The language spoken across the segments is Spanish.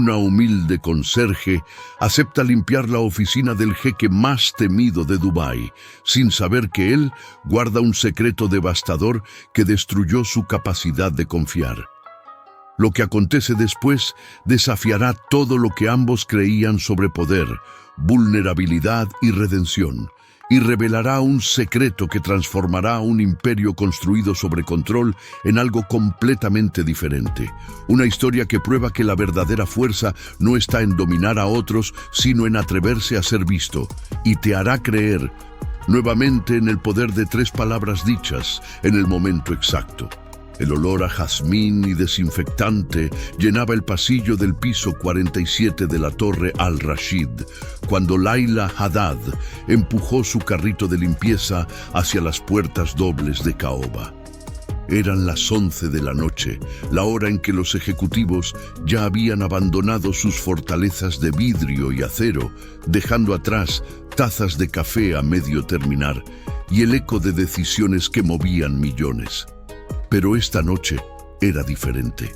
una humilde conserje, acepta limpiar la oficina del jeque más temido de Dubái, sin saber que él guarda un secreto devastador que destruyó su capacidad de confiar. Lo que acontece después desafiará todo lo que ambos creían sobre poder, vulnerabilidad y redención, y revelará un secreto que transformará un imperio construido sobre control en algo completamente diferente. Una historia que prueba que la verdadera fuerza no está en dominar a otros, sino en atreverse a ser visto, y te hará creer nuevamente en el poder de 3 palabras dichas en el momento exacto. El olor a jazmín y desinfectante llenaba el pasillo del piso 47 de la Torre Al-Rashid, cuando Layla Haddad empujó su carrito de limpieza hacia las puertas dobles de Caoba. Eran las 11 de la noche, la hora en que los ejecutivos ya habían abandonado sus fortalezas de vidrio y acero, dejando atrás tazas de café a medio terminar y el eco de decisiones que movían millones. Pero esta noche era diferente.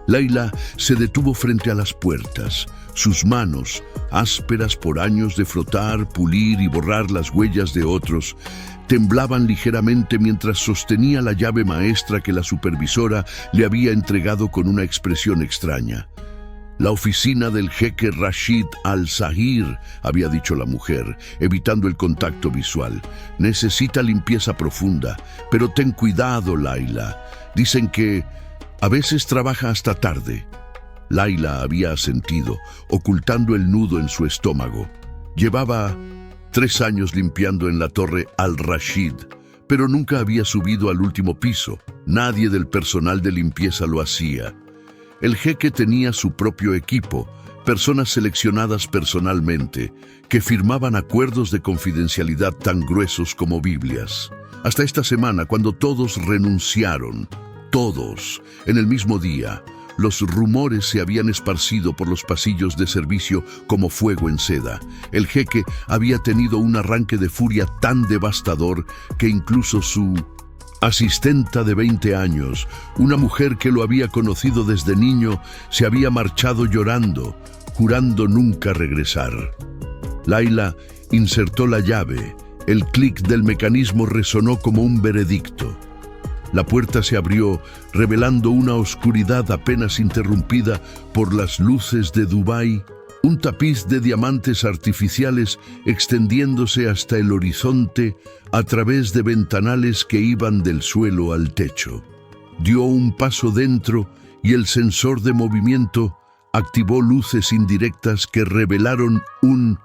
Layla se detuvo frente a las puertas. Sus manos, ásperas por años de frotar, pulir y borrar las huellas de otros, temblaban ligeramente mientras sostenía la llave maestra que la supervisora le había entregado con una expresión extraña. La oficina del jeque Rashid Al-Zahir, había dicho la mujer, evitando el contacto visual. Necesita limpieza profunda, pero ten cuidado, Layla. Dicen que a veces trabaja hasta tarde. Layla había asentido, ocultando el nudo en su estómago. Llevaba 3 años limpiando en la Torre Al-Rashid, pero nunca había subido al último piso. Nadie del personal de limpieza lo hacía. El jeque tenía su propio equipo, personas seleccionadas personalmente, que firmaban acuerdos de confidencialidad tan gruesos como Biblias. Hasta esta semana, cuando todos renunciaron, todos, en el mismo día, los rumores se habían esparcido por los pasillos de servicio como fuego en seda. El jeque había tenido un arranque de furia tan devastador que incluso su asistenta de 20 años, una mujer que lo había conocido desde niño, se había marchado llorando, jurando nunca regresar. Layla insertó la llave. El clic del mecanismo resonó como un veredicto. La puerta se abrió, revelando una oscuridad apenas interrumpida por las luces de Dubái, un tapiz de diamantes artificiales extendiéndose hasta el horizonte a través de ventanales que iban del suelo al techo. Dio un paso dentro y el sensor de movimiento activó luces indirectas que revelaron un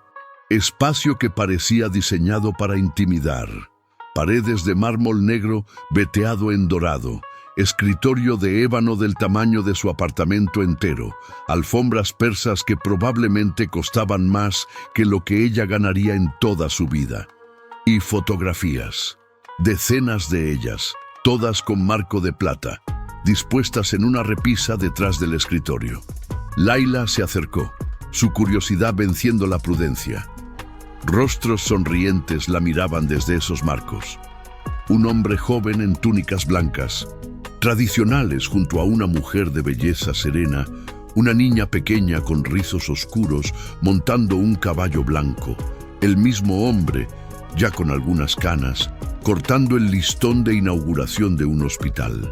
espacio que parecía diseñado para intimidar. Paredes de mármol negro veteado en dorado, escritorio de ébano del tamaño de su apartamento entero, alfombras persas que probablemente costaban más que lo que ella ganaría en toda su vida. Y fotografías, decenas de ellas, todas con marco de plata, dispuestas en una repisa detrás del escritorio. Layla se acercó, su curiosidad venciendo la prudencia. Rostros sonrientes la miraban desde esos marcos. Un hombre joven en túnicas blancas, tradicionales junto a una mujer de belleza serena, una niña pequeña con rizos oscuros montando un caballo blanco, el mismo hombre, ya con algunas canas, cortando el listón de inauguración de un hospital.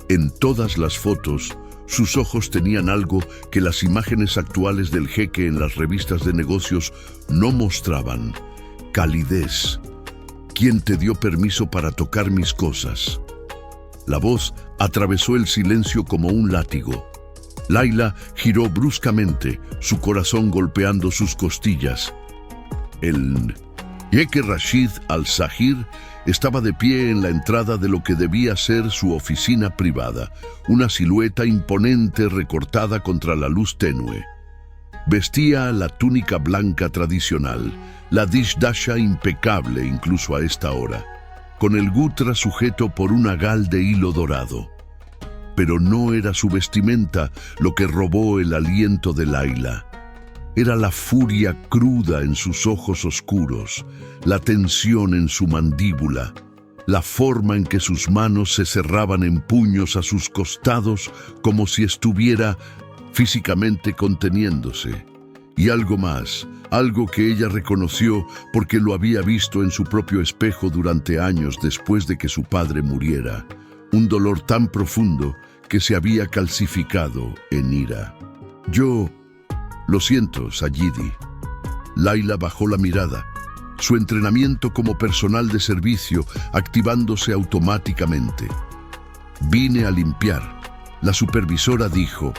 En todas las fotos, sus ojos tenían algo que las imágenes actuales del jeque en las revistas de negocios no mostraban: calidez. ¿Quién te dio permiso para tocar mis cosas? La voz atravesó el silencio como un látigo. Layla giró bruscamente, su corazón golpeando sus costillas. El jeque Rashid Al-Zahir estaba de pie en la entrada de lo que debía ser su oficina privada, una silueta imponente recortada contra la luz tenue. Vestía la túnica blanca tradicional, la dishdasha impecable incluso a esta hora, con el gutra sujeto por una gal de hilo dorado. Pero no era su vestimenta lo que robó el aliento de Layla. Era la furia cruda en sus ojos oscuros, la tensión en su mandíbula, la forma en que sus manos se cerraban en puños a sus costados como si estuviera físicamente conteniéndose. Y algo más, algo que ella reconoció porque lo había visto en su propio espejo durante años después de que su padre muriera. Un dolor tan profundo que se había calcificado en ira. Yo... Lo siento, Sayidi. Layla bajó la mirada, su entrenamiento como personal de servicio activándose automáticamente. Vine a limpiar. La supervisora dijo.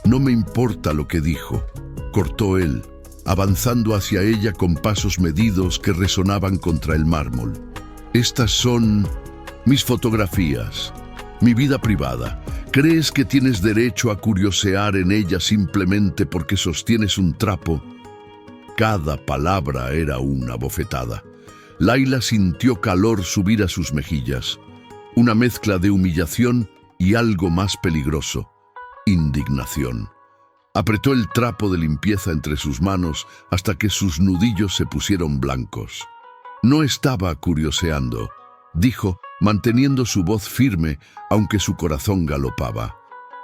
No me importa lo que dijo, cortó él, avanzando hacia ella con pasos medidos que resonaban contra el mármol. Estas son mis fotografías, mi vida privada. ¿Crees que tienes derecho a curiosear en ella simplemente porque sostienes un trapo? Cada palabra era una bofetada. Layla sintió calor subir a sus mejillas, una mezcla de humillación y algo más peligroso, indignación. Apretó el trapo de limpieza entre sus manos hasta que sus nudillos se pusieron blancos. No estaba curioseando, dijo, manteniendo su voz firme, aunque su corazón galopaba.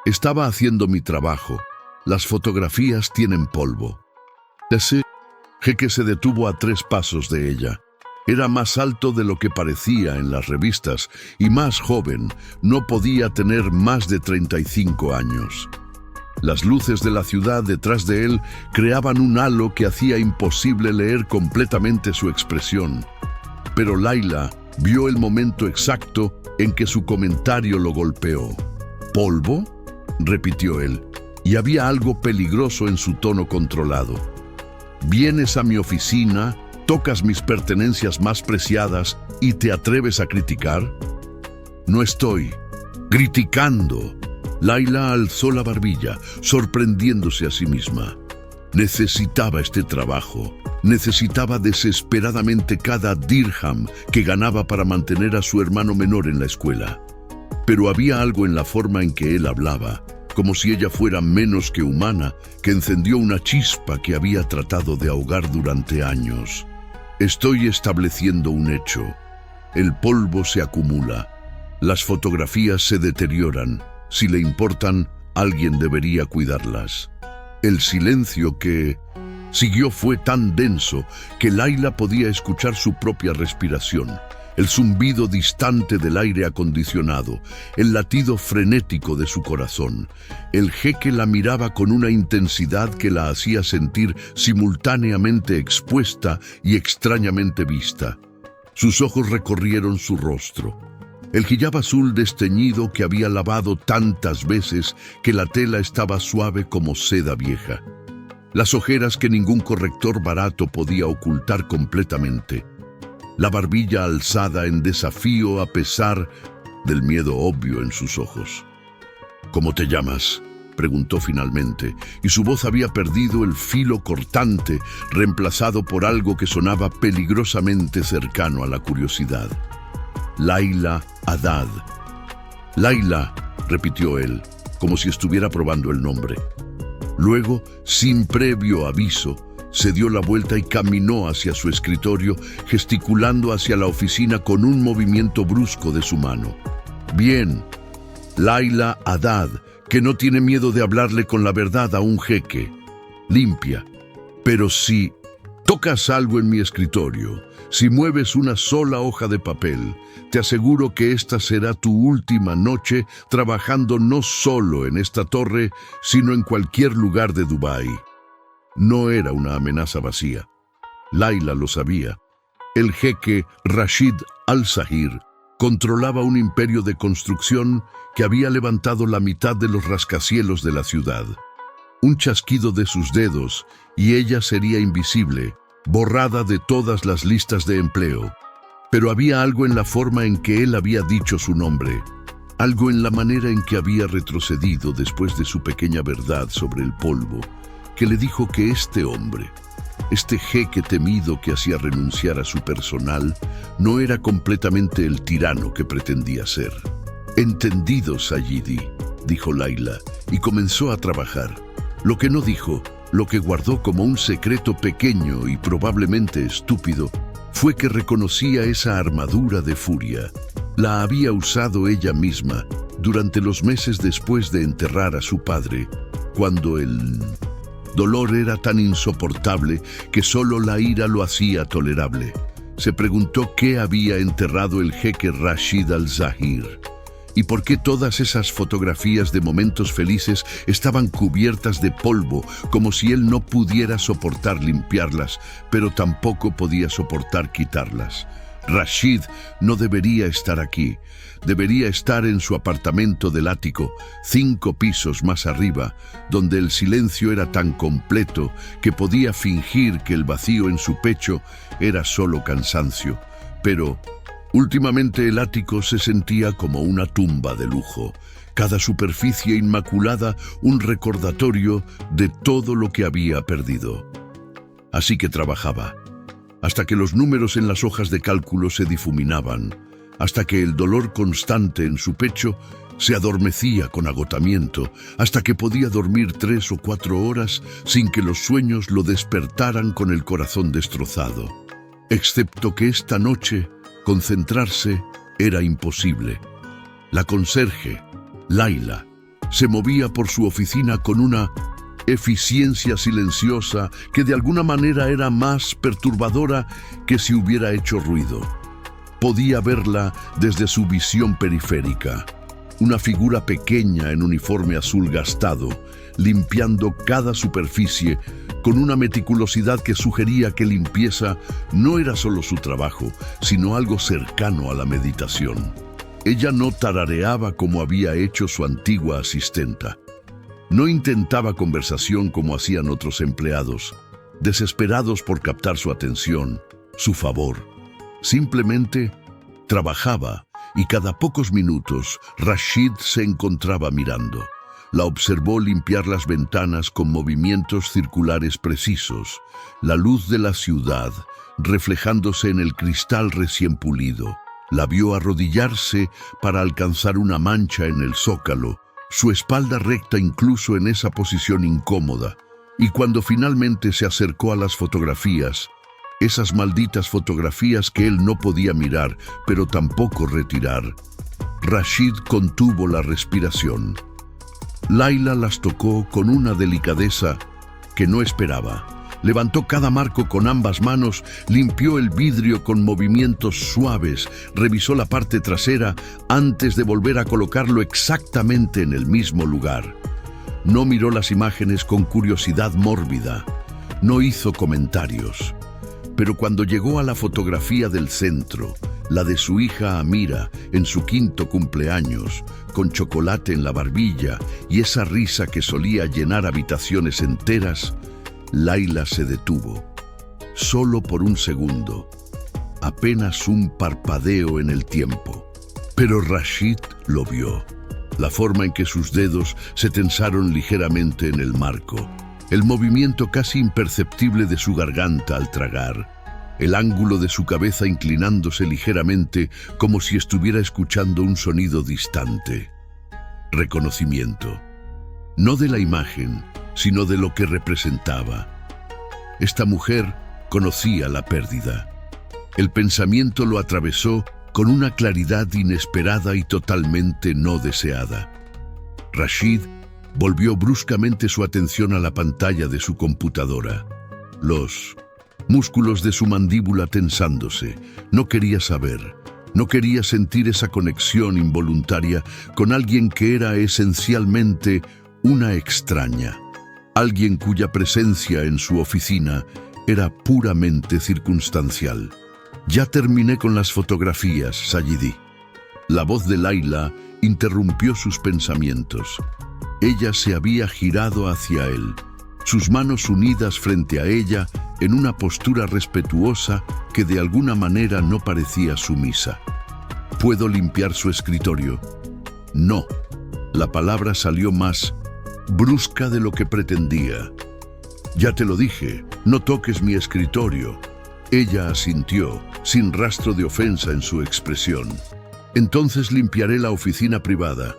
Estaba haciendo mi trabajo. Las fotografías tienen polvo. Ese jeque se detuvo a 3 pasos de ella. Era más alto de lo que parecía en las revistas y más joven. No podía tener más de 35 años. Las luces de la ciudad detrás de él creaban un halo que hacía imposible leer completamente su expresión. Pero Layla vio el momento exacto en que su comentario lo golpeó. ¿Polvo?, repitió él, y había algo peligroso en su tono controlado. Vienes a mi oficina, tocas mis pertenencias más preciadas y te atreves a criticar. No estoy criticando. Layla alzó la barbilla, sorprendiéndose a sí misma. Necesitaba este trabajo. Necesitaba desesperadamente cada dirham que ganaba para mantener a su hermano menor en la escuela. Pero había algo en la forma en que él hablaba, como si ella fuera menos que humana, que encendió una chispa que había tratado de ahogar durante años. Estoy estableciendo un hecho. El polvo se acumula. Las fotografías se deterioran. Si le importan, alguien debería cuidarlas. El silencio que siguió fue tan denso que Layla podía escuchar su propia respiración, el zumbido distante del aire acondicionado, el latido frenético de su corazón. El jeque la miraba con una intensidad que la hacía sentir simultáneamente expuesta y extrañamente vista. Sus ojos recorrieron su rostro. El hijab azul desteñido que había lavado tantas veces que la tela estaba suave como seda vieja. Las ojeras que ningún corrector barato podía ocultar completamente. La barbilla alzada en desafío a pesar del miedo obvio en sus ojos. ¿Cómo te llamas?, preguntó finalmente, y su voz había perdido el filo cortante, reemplazado por algo que sonaba peligrosamente cercano a la curiosidad. Layla Haddad. Layla, repitió él, como si estuviera probando el nombre. Luego, sin previo aviso, se dio la vuelta y caminó hacia su escritorio, gesticulando hacia la oficina con un movimiento brusco de su mano. Bien, Layla Haddad, que no tiene miedo de hablarle con la verdad a un jeque. Limpia. Pero si tocas algo en mi escritorio, si mueves una sola hoja de papel, te aseguro que esta será tu última noche trabajando no solo en esta torre, sino en cualquier lugar de Dubái. No era una amenaza vacía. Layla lo sabía. El jeque Rashid Al-Zahir controlaba un imperio de construcción que había levantado la mitad de los rascacielos de la ciudad. Un chasquido de sus dedos y ella sería invisible, borrada de todas las listas de empleo. Pero había algo en la forma en que él había dicho su nombre, algo en la manera en que había retrocedido después de su pequeña verdad sobre el polvo, que le dijo que este hombre, este jeque temido que hacía renunciar a su personal, no era completamente el tirano que pretendía ser. «Entendido, Sayidi», dijo Layla, y comenzó a trabajar. Lo que no dijo, lo que guardó como un secreto pequeño y probablemente estúpido, fue que reconocía esa armadura de furia. La había usado ella misma durante los meses después de enterrar a su padre, cuando el dolor era tan insoportable que solo la ira lo hacía tolerable. Se preguntó qué había enterrado el jeque Rashid al-Zahir y por qué todas esas fotografías de momentos felices estaban cubiertas de polvo, como si él no pudiera soportar limpiarlas, pero tampoco podía soportar quitarlas. Rashid no debería estar aquí. Debería estar en su apartamento del ático, 5 pisos más arriba, donde el silencio era tan completo que podía fingir que el vacío en su pecho era solo cansancio. Pero últimamente el ático se sentía como una tumba de lujo. Cada superficie inmaculada un recordatorio de todo lo que había perdido. Así que trabajaba, hasta que los números en las hojas de cálculo se difuminaban, hasta que el dolor constante en su pecho se adormecía con agotamiento, hasta que podía dormir 3 o 4 horas sin que los sueños lo despertaran con el corazón destrozado. Excepto que esta noche concentrarse era imposible. La conserje, Laila, se movía por su oficina con una eficiencia silenciosa que de alguna manera era más perturbadora que si hubiera hecho ruido. Podía verla desde su visión periférica, una figura pequeña en uniforme azul gastado, limpiando cada superficie con una meticulosidad que sugería que limpieza no era solo su trabajo, sino algo cercano a la meditación. Ella no tarareaba como había hecho su antigua asistenta. No intentaba conversación como hacían otros empleados, desesperados por captar su atención, su favor. Simplemente trabajaba y cada pocos minutos Rashid se encontraba mirando. La observó limpiar las ventanas con movimientos circulares precisos, la luz de la ciudad reflejándose en el cristal recién pulido. La vio arrodillarse para alcanzar una mancha en el zócalo, su espalda recta incluso en esa posición incómoda. Y cuando finalmente se acercó a las fotografías, esas malditas fotografías que él no podía mirar, pero tampoco retirar, Rashid contuvo la respiración. Laila las tocó con una delicadeza que no esperaba. Levantó cada marco con ambas manos, limpió el vidrio con movimientos suaves, revisó la parte trasera antes de volver a colocarlo exactamente en el mismo lugar. No miró las imágenes con curiosidad mórbida, no hizo comentarios. Pero cuando llegó a la fotografía del centro, la de su hija Amira en su 5º cumpleaños, con chocolate en la barbilla y esa risa que solía llenar habitaciones enteras, Laila se detuvo. Solo por un segundo, apenas un parpadeo en el tiempo. Pero Rashid lo vio. La forma en que sus dedos se tensaron ligeramente en el marco, el movimiento casi imperceptible de su garganta al tragar, el ángulo de su cabeza inclinándose ligeramente como si estuviera escuchando un sonido distante. Reconocimiento. No de la imagen, sino de lo que representaba. Esta mujer conocía la pérdida. El pensamiento lo atravesó con una claridad inesperada y totalmente no deseada. Rashid volvió bruscamente su atención a la pantalla de su computadora. Los músculos de su mandíbula tensándose. No quería saber, no quería sentir esa conexión involuntaria con alguien que era esencialmente una extraña. Alguien cuya presencia en su oficina era puramente circunstancial. Ya terminé con las fotografías, Sayidi. La voz de Laila interrumpió sus pensamientos. Ella se había girado hacia él, sus manos unidas frente a ella en una postura respetuosa que de alguna manera no parecía sumisa. ¿Puedo limpiar su escritorio? No. La palabra salió más brusca de lo que pretendía. Ya te lo dije, no toques mi escritorio. Ella asintió, sin rastro de ofensa en su expresión. Entonces limpiaré la oficina privada.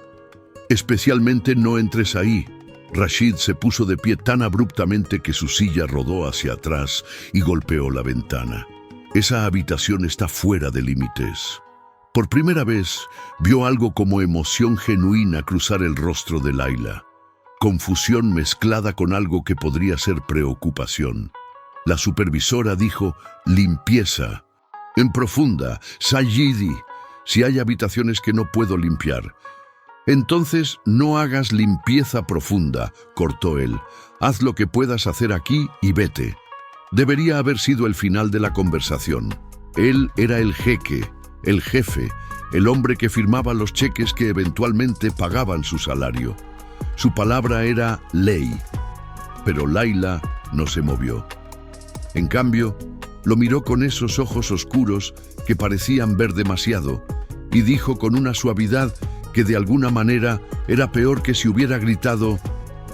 Especialmente no entres ahí. Rashid se puso de pie tan abruptamente que su silla rodó hacia atrás y golpeó la ventana. Esa habitación está fuera de límites. Por primera vez, vio algo como emoción genuina cruzar el rostro de Laila. confusión mezclada con algo que podría ser preocupación. La supervisora dijo, limpieza. En profunda, Sayidi, si hay habitaciones que no puedo limpiar. Entonces no hagas limpieza profunda, cortó él. Haz lo que puedas hacer aquí y vete. Debería haber sido el final de la conversación. Él era el jeque, el jefe, el hombre que firmaba los cheques que eventualmente pagaban su salario. Su palabra era ley, pero Layla no se movió. En cambio, lo miró con esos ojos oscuros que parecían ver demasiado y dijo con una suavidad que de alguna manera era peor que si hubiera gritado: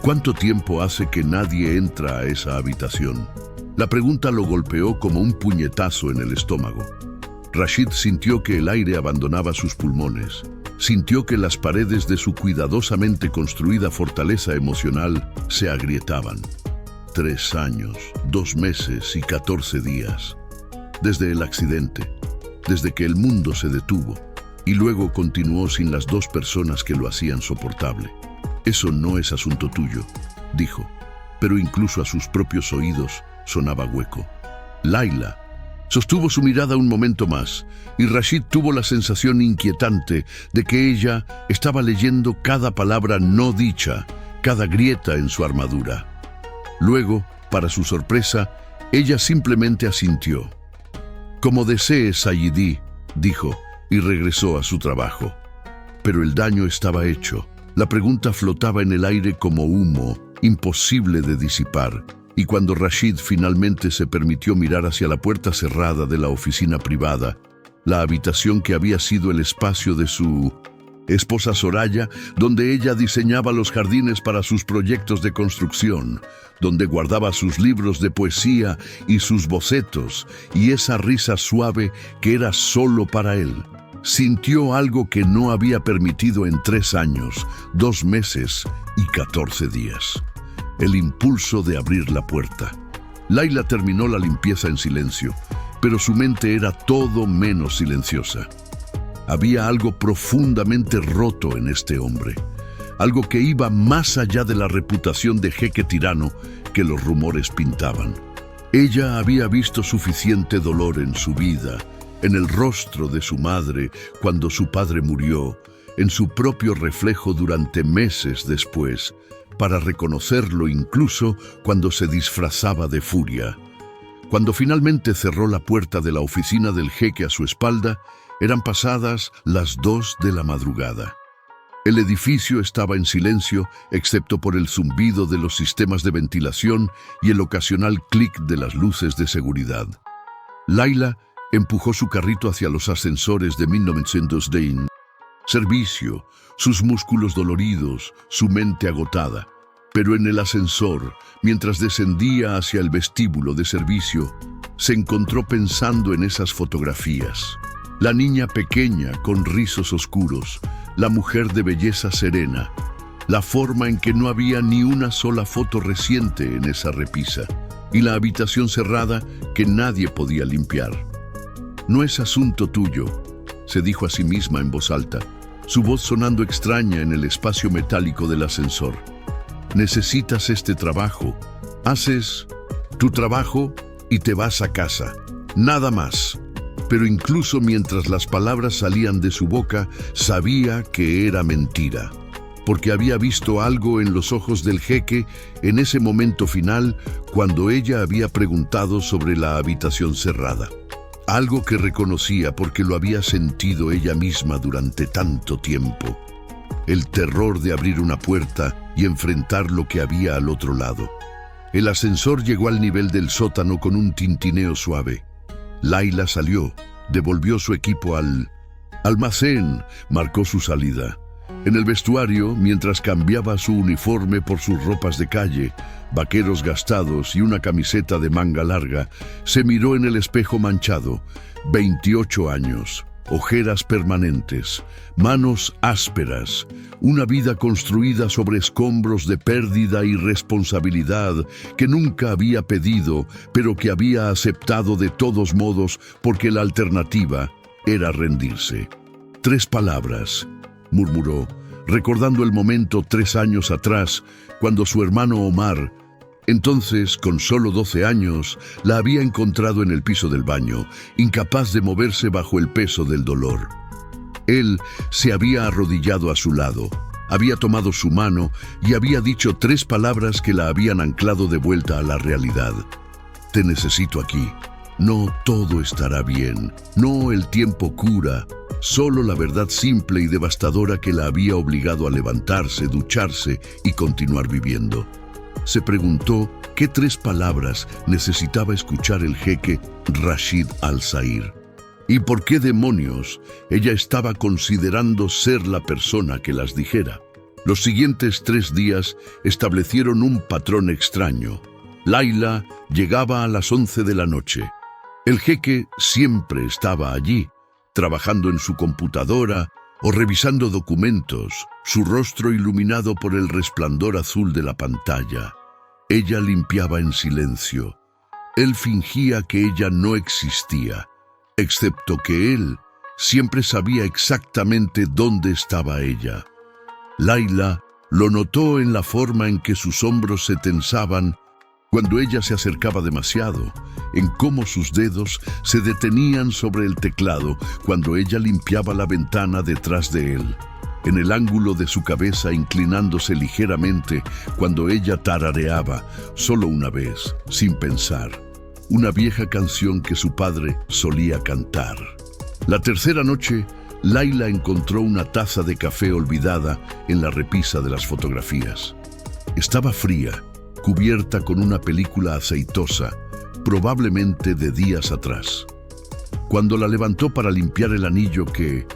¿cuánto tiempo hace que nadie entra a esa habitación? La pregunta lo golpeó como un puñetazo en el estómago. Rashid sintió que el aire abandonaba sus pulmones. Sintió que las paredes de su cuidadosamente construida fortaleza emocional se agrietaban. 3 años, 2 meses y 14 días. Desde el accidente, desde que el mundo se detuvo, y luego continuó sin las 2 personas que lo hacían soportable. Eso no es asunto tuyo, dijo, pero incluso a sus propios oídos sonaba hueco. Layla sostuvo su mirada un momento más, y Rashid tuvo la sensación inquietante de que ella estaba leyendo cada palabra no dicha, cada grieta en su armadura. Luego, para su sorpresa, ella simplemente asintió. Como desees, Sayidi, dijo, y regresó a su trabajo. Pero el daño estaba hecho. La pregunta flotaba en el aire como humo, imposible de disipar. Y cuando Rashid finalmente se permitió mirar hacia la puerta cerrada de la oficina privada, la habitación que había sido el espacio de su esposa Soraya, donde ella diseñaba los jardines para sus proyectos de construcción, donde guardaba sus libros de poesía y sus bocetos, y esa risa suave que era solo para él, sintió algo que no había permitido en 3 años, 2 meses y 14 días. El impulso de abrir la puerta. Layla terminó la limpieza en silencio, pero su mente era todo menos silenciosa. Había algo profundamente roto en este hombre, algo que iba más allá de la reputación de jeque tirano que los rumores pintaban. Ella había visto suficiente dolor en su vida, en el rostro de su madre cuando su padre murió, en su propio reflejo durante meses después, para reconocerlo incluso cuando se disfrazaba de furia. Cuando finalmente cerró la puerta de la oficina del jeque a su espalda, eran pasadas las 2 de la madrugada. El edificio estaba en silencio, excepto por el zumbido de los sistemas de ventilación y el ocasional clic de las luces de seguridad. Layla empujó su carrito hacia los ascensores de 1910. Servicio, sus músculos doloridos, su mente agotada. Pero en el ascensor, mientras descendía hacia el vestíbulo de servicio, se encontró pensando en esas fotografías. La niña pequeña con rizos oscuros, la mujer de belleza serena, la forma en que no había ni una sola foto reciente en esa repisa, y la habitación cerrada que nadie podía limpiar. No es asunto tuyo, se dijo a sí misma en voz alta, su voz sonando extraña en el espacio metálico del ascensor. Necesitas este trabajo. Haces tu trabajo y te vas a casa. Nada más. Pero incluso mientras las palabras salían de su boca, sabía que era mentira. Porque había visto algo en los ojos del jeque en ese momento final cuando ella había preguntado sobre la habitación cerrada. Algo que reconocía porque lo había sentido ella misma durante tanto tiempo. El terror de abrir una puerta y enfrentar lo que había al otro lado. El ascensor llegó al nivel del sótano con un tintineo suave. Layla salió, devolvió su equipo al almacén, marcó su salida. En el vestuario, mientras cambiaba su uniforme por sus ropas de calle, vaqueros gastados y una camiseta de manga larga, se miró en el espejo manchado. 28 años, ojeras permanentes, manos ásperas, una vida construida sobre escombros de pérdida y responsabilidad que nunca había pedido, pero que había aceptado de todos modos porque la alternativa era rendirse. 3 palabras, murmuró, recordando el momento 3 años atrás, cuando su hermano Omar, entonces con solo 12 años, la había encontrado en el piso del baño, incapaz de moverse bajo el peso del dolor. Él se había arrodillado a su lado, había tomado su mano y había dicho 3 palabras que la habían anclado de vuelta a la realidad. Te necesito aquí. No, todo estará bien. No, el tiempo cura. Solo la verdad simple y devastadora que la había obligado a levantarse, ducharse y continuar viviendo. Se preguntó qué 3 palabras necesitaba escuchar el jeque Rashid Al-Zair. ¿Y por qué demonios ella estaba considerando ser la persona que las dijera? Los siguientes 3 días establecieron un patrón extraño. Layla llegaba a las 11 de la noche. El jeque siempre estaba allí, trabajando en su computadora o revisando documentos, su rostro iluminado por el resplandor azul de la pantalla. Ella limpiaba en silencio. Él fingía que ella no existía, excepto que él siempre sabía exactamente dónde estaba ella. Layla lo notó en la forma en que sus hombros se tensaban cuando ella se acercaba demasiado, en cómo sus dedos se detenían sobre el teclado cuando ella limpiaba la ventana detrás de él, en el ángulo de su cabeza inclinándose ligeramente cuando ella tarareaba, solo una vez, sin pensar, una vieja canción que su padre solía cantar. La tercera noche, Layla encontró una taza de café olvidada en la repisa de las fotografías. Estaba fría, cubierta con una película aceitosa, probablemente de días atrás. Cuando la levantó para limpiar el anillo que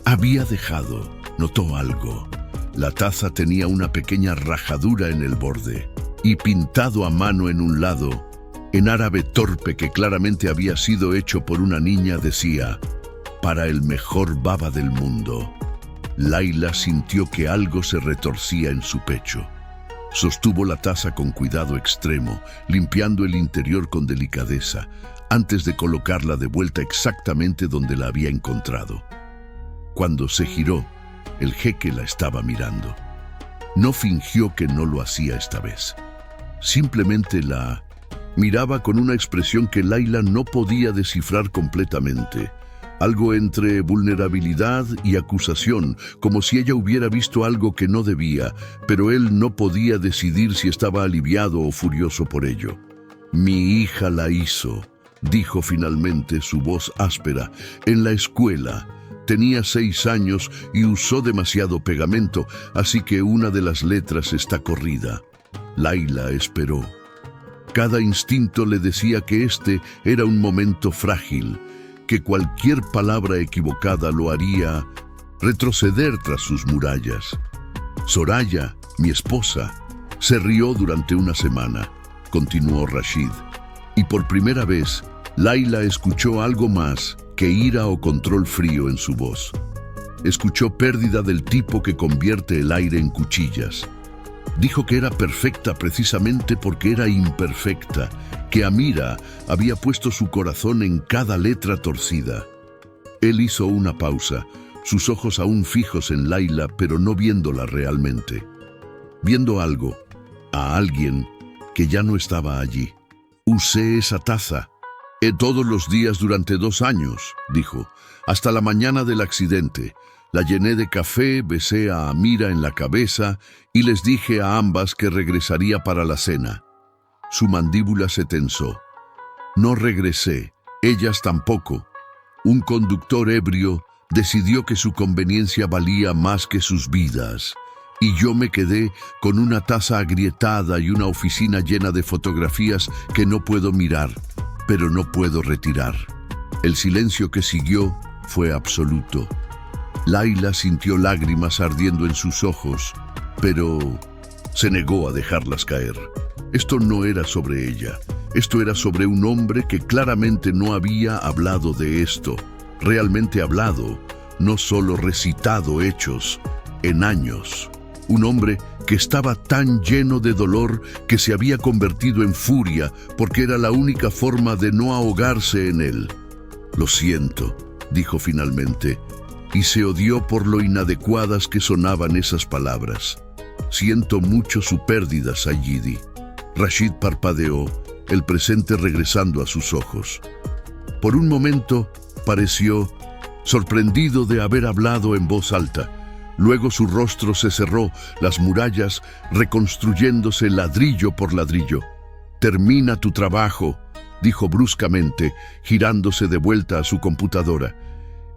había dejado, notó algo. La taza tenía una pequeña rajadura en el borde y pintado a mano en un lado, en árabe torpe que claramente había sido hecho por una niña, decía: para el mejor baba del mundo. Layla sintió que algo se retorcía en su pecho. Sostuvo la taza con cuidado extremo, limpiando el interior con delicadeza, antes de colocarla de vuelta exactamente donde la había encontrado. Cuando se giró, el jeque la estaba mirando. No fingió que no lo hacía esta vez. Simplemente la miraba con una expresión que Layla no podía descifrar completamente. Algo entre vulnerabilidad y acusación, como si ella hubiera visto algo que no debía, pero él no podía decidir si estaba aliviado o furioso por ello. Mi hija la hizo, dijo finalmente, su voz áspera, en la escuela. Tenía 6 años y usó demasiado pegamento, así que una de las letras está corrida. Layla esperó. Cada instinto le decía que este era un momento frágil, que cualquier palabra equivocada lo haría retroceder tras sus murallas. Soraya, mi esposa, se rió durante una semana, continuó Rashid, y por primera vez, Layla escuchó algo más que ira o control frío en su voz. Escuchó pérdida del tipo que convierte el aire en cuchillas. Dijo que era perfecta precisamente porque era imperfecta, que Amira había puesto su corazón en cada letra torcida. Él hizo una pausa, sus ojos aún fijos en Layla, pero no viéndola realmente. Viendo algo, a alguien que ya no estaba allí. Usé esa taza todos los días durante 2 años, dijo, hasta la mañana del accidente. La llené de café, besé a Amira en la cabeza y les dije a ambas que regresaría para la cena. Su mandíbula se tensó. No regresé, ellas tampoco. Un conductor ebrio decidió que su conveniencia valía más que sus vidas, y yo me quedé con una taza agrietada y una oficina llena de fotografías que no puedo mirar, pero no puedo retirar. El silencio que siguió fue absoluto. Layla sintió lágrimas ardiendo en sus ojos, pero se negó a dejarlas caer. Esto no era sobre ella. Esto era sobre un hombre que claramente no había hablado de esto. Realmente hablado, no solo recitado hechos, en años. Un hombre que estaba tan lleno de dolor que se había convertido en furia porque era la única forma de no ahogarse en él. Lo siento, dijo finalmente. y se odió por lo inadecuadas que sonaban esas palabras. Siento mucho su pérdida, Sayidi. Rashid parpadeó, el presente regresando a sus ojos. Por un momento pareció sorprendido de haber hablado en voz alta. Luego su rostro se cerró, las murallas reconstruyéndose ladrillo por ladrillo. «Termina tu trabajo», dijo bruscamente, girándose de vuelta a su computadora.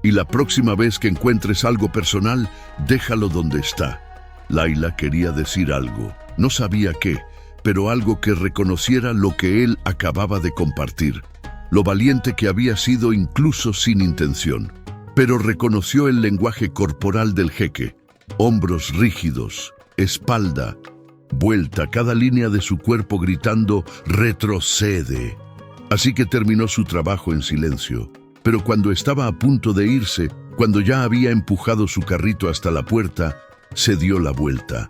«Y la próxima vez que encuentres algo personal, déjalo donde está». Layla quería decir algo, no sabía qué, pero algo que reconociera lo que él acababa de compartir, lo valiente que había sido incluso sin intención. Pero reconoció el lenguaje corporal del jeque, hombros rígidos, espalda, vuelta, cada línea de su cuerpo gritando «retrocede». Así que terminó su trabajo en silencio. Pero cuando estaba a punto de irse, cuando ya había empujado su carrito hasta la puerta, se dio la vuelta.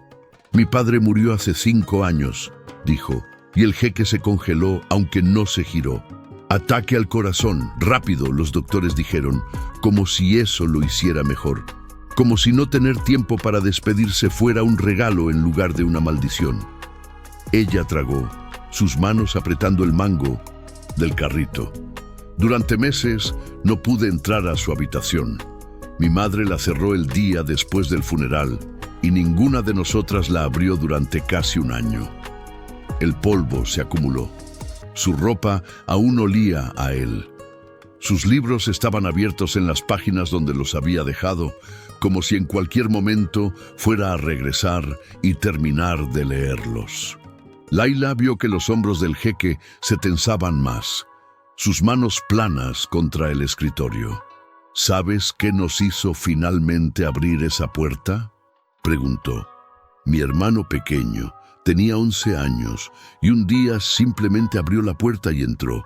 «Mi padre murió hace 5 años», dijo, y el jeque se congeló aunque no se giró. «Ataque al corazón, rápido», los doctores dijeron, como si eso lo hiciera mejor. Como si no tener tiempo para despedirse fuera un regalo en lugar de una maldición. Ella tragó, sus manos apretando el mango del carrito. «Durante meses no pude entrar a su habitación. Mi madre la cerró el día después del funeral y ninguna de nosotras la abrió durante casi 1 año. El polvo se acumuló. Su ropa aún olía a él. Sus libros estaban abiertos en las páginas donde los había dejado, como si en cualquier momento fuera a regresar y terminar de leerlos». Layla vio que los hombros del jeque se tensaban más, sus manos planas contra el escritorio. «¿Sabes qué nos hizo finalmente abrir esa puerta?», preguntó. «Mi hermano pequeño tenía 11 años y un día simplemente abrió la puerta y entró.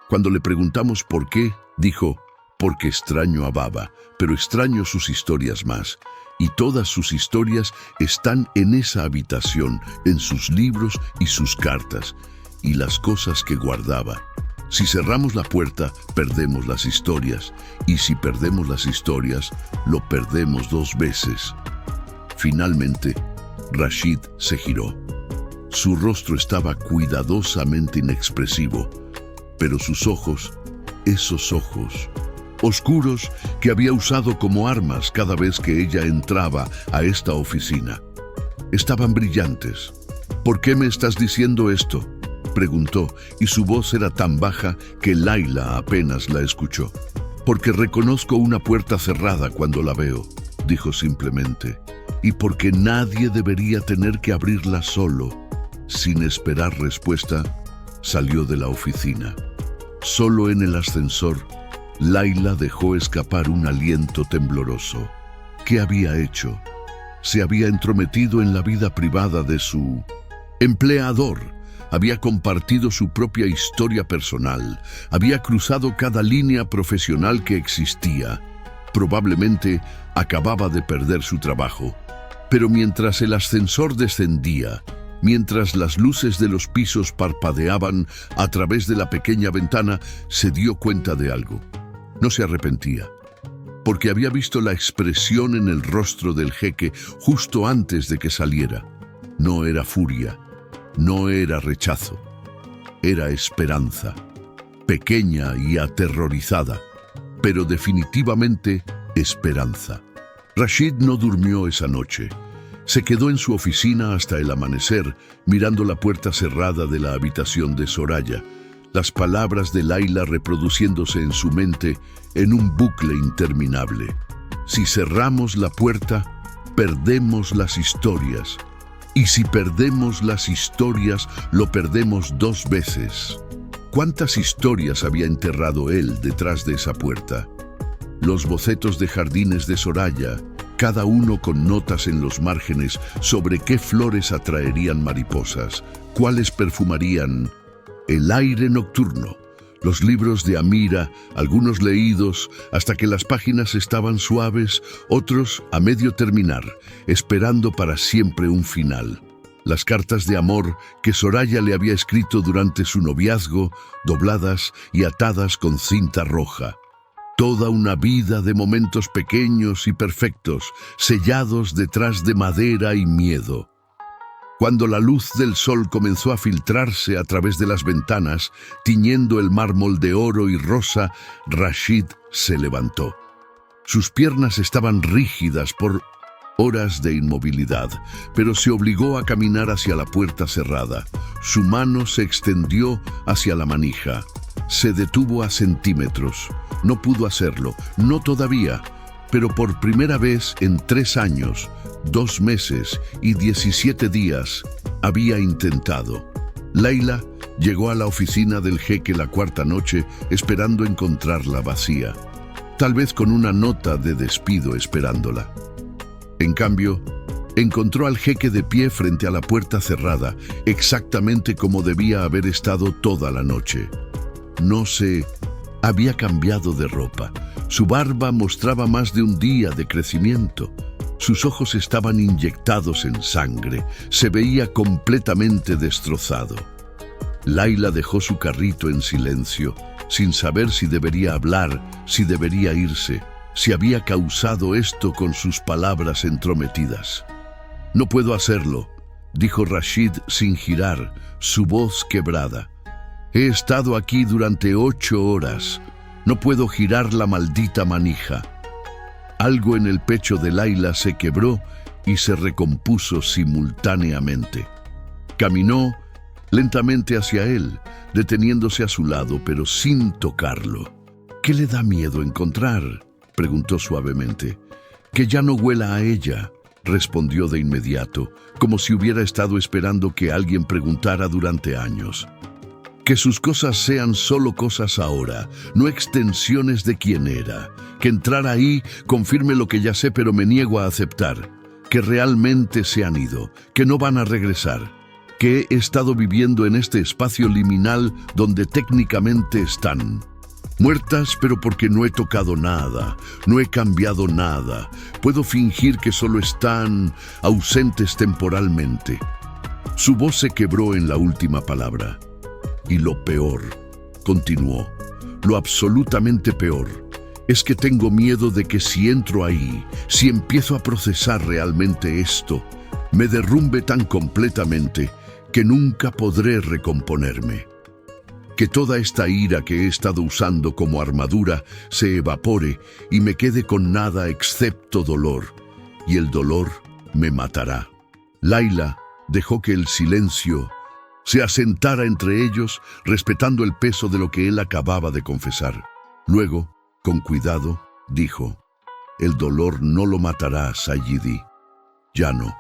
Cuando le preguntamos por qué, dijo, porque extraño a Baba, pero extraño sus historias más. Y todas sus historias están en esa habitación, en sus libros y sus cartas, y las cosas que guardaba. Si cerramos la puerta, perdemos las historias, y si perdemos las historias, lo perdemos 2 veces». Finalmente, Rashid se giró. Su rostro estaba cuidadosamente inexpresivo, pero sus ojos, esos ojos, oscuros que había usado como armas cada vez que ella entraba a esta oficina, estaban brillantes. «¿Por qué me estás diciendo esto?», preguntó, y su voz era tan baja que Layla apenas la escuchó. «Porque reconozco una puerta cerrada cuando la veo», dijo simplemente, «y porque nadie debería tener que abrirla solo». Sin esperar respuesta, salió de la oficina. Solo en el ascensor, Layla dejó escapar un aliento tembloroso. ¿Qué había hecho? Se había entrometido en la vida privada de su empleador. Había compartido su propia historia personal. Había cruzado cada línea profesional que existía. Probablemente acababa de perder su trabajo. Pero mientras el ascensor descendía, mientras las luces de los pisos parpadeaban a través de la pequeña ventana, se dio cuenta de algo. No se arrepentía, porque había visto la expresión en el rostro del jeque justo antes de que saliera. No era furia, no era rechazo, era esperanza, pequeña y aterrorizada, pero definitivamente esperanza. Rashid no durmió esa noche. Se quedó en su oficina hasta el amanecer, mirando la puerta cerrada de la habitación de Soraya, las palabras de Layla reproduciéndose en su mente en un bucle interminable. Si cerramos la puerta, perdemos las historias. Y si perdemos las historias, lo perdemos 2 veces. ¿Cuántas historias había enterrado él detrás de esa puerta? Los bocetos de jardines de Soraya, cada uno con notas en los márgenes sobre qué flores atraerían mariposas, cuáles perfumarían el aire nocturno, los libros de Amira, algunos leídos hasta que las páginas estaban suaves, otros a medio terminar, esperando para siempre un final. Las cartas de amor que Soraya le había escrito durante su noviazgo, dobladas y atadas con cinta roja. Toda una vida de momentos pequeños y perfectos, sellados detrás de madera y miedo. Cuando la luz del sol comenzó a filtrarse a través de las ventanas, tiñendo el mármol de oro y rosa, Rashid se levantó. Sus piernas estaban rígidas por horas de inmovilidad, pero se obligó a caminar hacia la puerta cerrada. Su mano se extendió hacia la manija. Se detuvo a centímetros. No pudo hacerlo, no todavía, pero por primera vez en 3 años, 2 meses y 17 días, había intentado. Layla llegó a la oficina del jeque la 4ª noche esperando encontrarla vacía, tal vez con una nota de despido esperándola. En cambio, encontró al jeque de pie frente a la puerta cerrada, exactamente como debía haber estado toda la noche. No se había cambiado de ropa. Su barba mostraba más de un día de crecimiento. Sus ojos estaban inyectados en sangre. Se veía completamente destrozado. Layla dejó su carrito en silencio, sin saber si debería hablar, si debería irse, si había causado esto con sus palabras entrometidas. «No puedo hacerlo», dijo Rashid sin girar, su voz quebrada. «He estado aquí durante 8 horas. No puedo girar la maldita manija». Algo en el pecho de Layla se quebró y se recompuso simultáneamente. Caminó lentamente hacia él, deteniéndose a su lado, pero sin tocarlo. «¿Qué le da miedo encontrar?», preguntó suavemente. «Que ya no huela a ella», respondió de inmediato, como si hubiera estado esperando que alguien preguntara durante años. «Que sus cosas sean solo cosas ahora, no extensiones de quién era. Que entrar ahí confirme lo que ya sé, pero me niego a aceptar. Que realmente se han ido, que no van a regresar. Que he estado viviendo en este espacio liminal donde técnicamente están. Muertas, pero porque no he tocado nada, no he cambiado nada. Puedo fingir que solo están ausentes temporalmente». Su voz se quebró en la última palabra. «Y lo peor», continuó, «lo absolutamente peor, es que tengo miedo de que si entro ahí, si empiezo a procesar realmente esto, me derrumbe tan completamente que nunca podré recomponerme. Que toda esta ira que he estado usando como armadura se evapore y me quede con nada excepto dolor, y el dolor me matará». Layla dejó que el silencio se asentara entre ellos, respetando el peso de lo que él acababa de confesar. Luego, con cuidado, dijo: «El dolor no lo matará, Sayyidi. Ya no.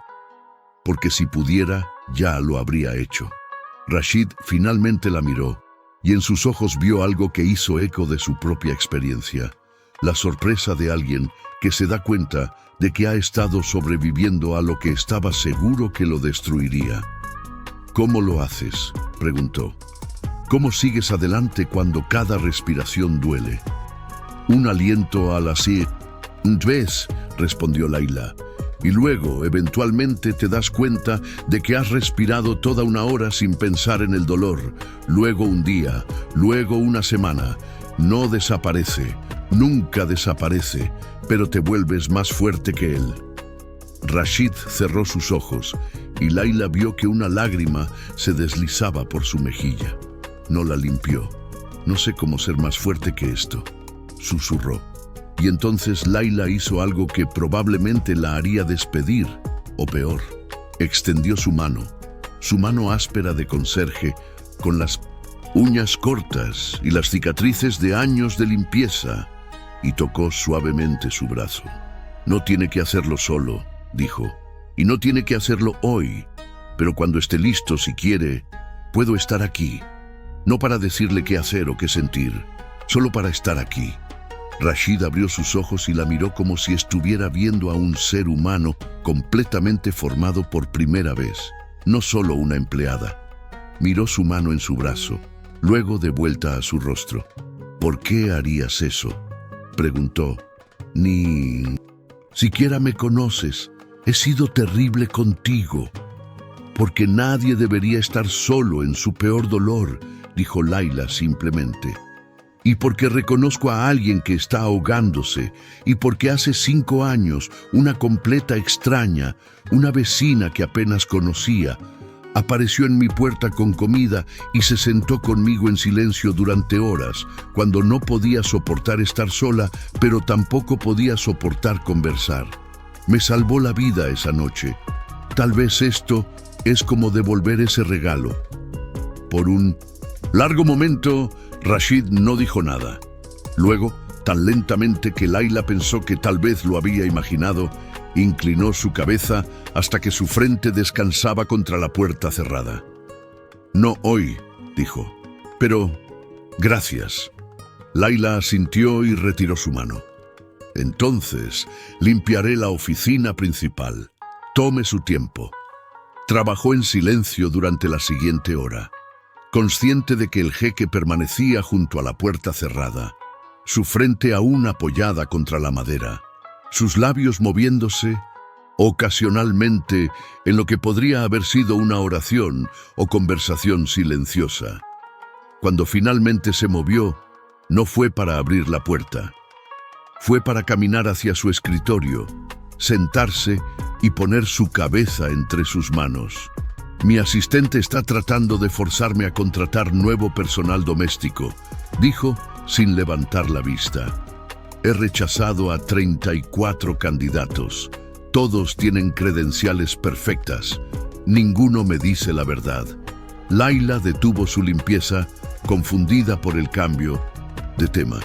Porque si pudiera, ya lo habría hecho». Rashid finalmente la miró, y en sus ojos vio algo que hizo eco de su propia experiencia. La sorpresa de alguien que se da cuenta de que ha estado sobreviviendo a lo que estaba seguro que lo destruiría. «¿Cómo lo haces?», preguntó. «¿Cómo sigues adelante cuando cada respiración duele?». «Un aliento al así, ¿ves?», respondió Layla. «Y luego, eventualmente, te das cuenta de que has respirado toda una hora sin pensar en el dolor. Luego un día, luego una semana. No desaparece, nunca desaparece, pero te vuelves más fuerte que él». Rashid cerró sus ojos y Layla vio que una lágrima se deslizaba por su mejilla. No la limpió. «No sé cómo ser más fuerte que esto», susurró. Y entonces Layla hizo algo que probablemente la haría despedir, o peor. Extendió su mano áspera de conserje, con las uñas cortas y las cicatrices de años de limpieza, y tocó suavemente su brazo. «No tiene que hacerlo solo», dijo, «y no tiene que hacerlo hoy, pero cuando esté listo, si quiere, puedo estar aquí. No para decirle qué hacer o qué sentir, solo para estar aquí». Rashid abrió sus ojos y la miró como si estuviera viendo a un ser humano completamente formado por primera vez, no solo una empleada. Miró su mano en su brazo, luego de vuelta a su rostro. «¿Por qué harías eso?», preguntó. «Ni siquiera me conoces. He sido terrible contigo». «Porque nadie debería estar solo en su peor dolor», dijo Layla simplemente. y porque reconozco a alguien que está ahogándose, y porque hace 5 años una completa extraña, una vecina que apenas conocía, apareció en mi puerta con comida y se sentó conmigo en silencio durante horas, cuando no podía soportar estar sola, pero tampoco podía soportar conversar. Me salvó la vida esa noche. Tal vez esto es como devolver ese regalo. Por un largo momento, Rashid no dijo nada. Luego, tan lentamente que Layla pensó que tal vez lo había imaginado, inclinó su cabeza hasta que su frente descansaba contra la puerta cerrada. «No hoy», dijo, «pero gracias». Layla asintió y retiró su mano. «Entonces, limpiaré la oficina principal. Tome su tiempo». Trabajó en silencio durante la siguiente hora, consciente de que el jeque permanecía junto a la puerta cerrada, su frente aún apoyada contra la madera, sus labios moviéndose ocasionalmente en lo que podría haber sido una oración o conversación silenciosa. Cuando finalmente se movió, no fue para abrir la puerta. Fue para caminar hacia su escritorio, sentarse y poner su cabeza entre sus manos. «Mi asistente está tratando de forzarme a contratar nuevo personal doméstico», dijo sin levantar la vista. «He rechazado a 34 candidatos. Todos tienen credenciales perfectas. Ninguno me dice la verdad». Layla detuvo su limpieza, confundida por el cambio de tema.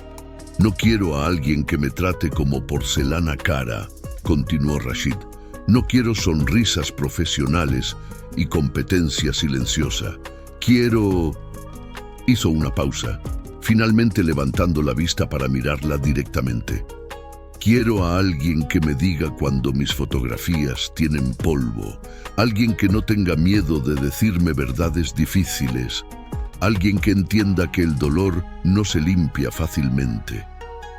«No quiero a alguien que me trate como porcelana cara», continuó Rashid. «No quiero sonrisas profesionales y competencia silenciosa. Quiero...» Hizo una pausa, finalmente levantando la vista para mirarla directamente. «Quiero a alguien que me diga cuando mis fotografías tienen polvo, alguien que no tenga miedo de decirme verdades difíciles, alguien que entienda que el dolor no se limpia fácilmente».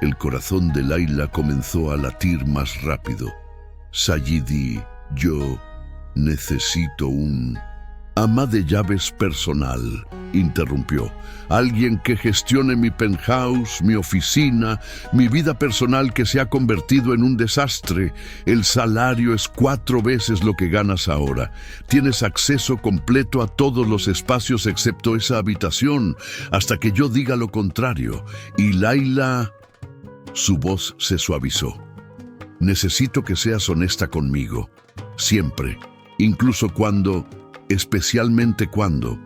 El corazón de Layla comenzó a latir más rápido. «Sayidi, yo necesito un ama de llaves personal», interrumpió. «Alguien que gestione mi penthouse, mi oficina, mi vida personal que se ha convertido en un desastre. El salario es 4 veces lo que ganas ahora. Tienes acceso completo a todos los espacios excepto esa habitación, hasta que yo diga lo contrario». Y Layla... Su voz se suavizó. «Necesito que seas honesta conmigo. Siempre. Incluso cuando, especialmente cuando,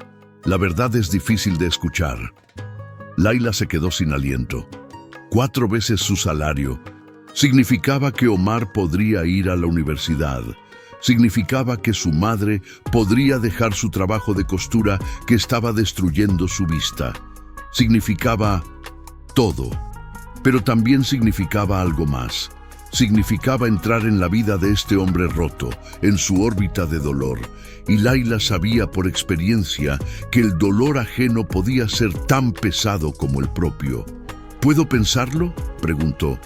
la verdad es difícil de escuchar». Layla se quedó sin aliento. 4 veces su salario. Significaba que Omar podría ir a la universidad. Significaba que su madre podría dejar su trabajo de costura que estaba destruyendo su vista. Significaba todo. Pero también significaba algo más. Significaba entrar en la vida de este hombre roto, en su órbita de dolor. Y Layla sabía por experiencia que el dolor ajeno podía ser tan pesado como el propio. «¿Puedo pensarlo?», preguntó.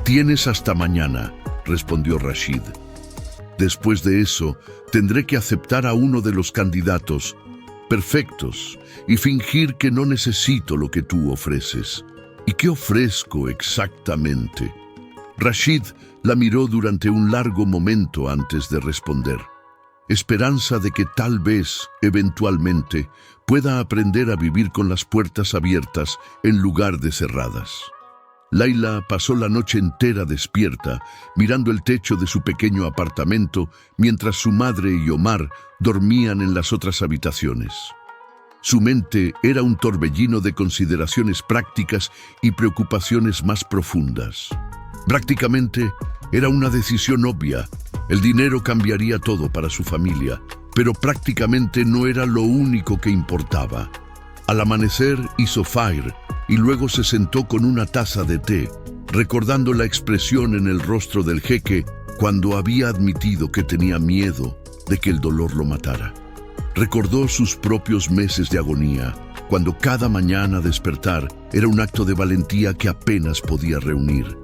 «Tienes hasta mañana», respondió Rashid. «Después de eso, tendré que aceptar a uno de los candidatos perfectos y fingir que no necesito lo que tú ofreces». «¿Y qué ofrezco exactamente?». Rashid la miró durante un largo momento antes de responder. «Esperanza de que tal vez, eventualmente, pueda aprender a vivir con las puertas abiertas en lugar de cerradas». Layla pasó la noche entera despierta, mirando el techo de su pequeño apartamento, mientras su madre y Omar dormían en las otras habitaciones. Su mente era un torbellino de consideraciones prácticas y preocupaciones más profundas. Prácticamente era una decisión obvia. El dinero cambiaría todo para su familia, pero prácticamente no era lo único que importaba. Al amanecer hizo fire y luego se sentó con una taza de té, recordando la expresión en el rostro del jeque cuando había admitido que tenía miedo de que el dolor lo matara. Recordó sus propios meses de agonía, cuando cada mañana despertar era un acto de valentía que apenas podía reunir.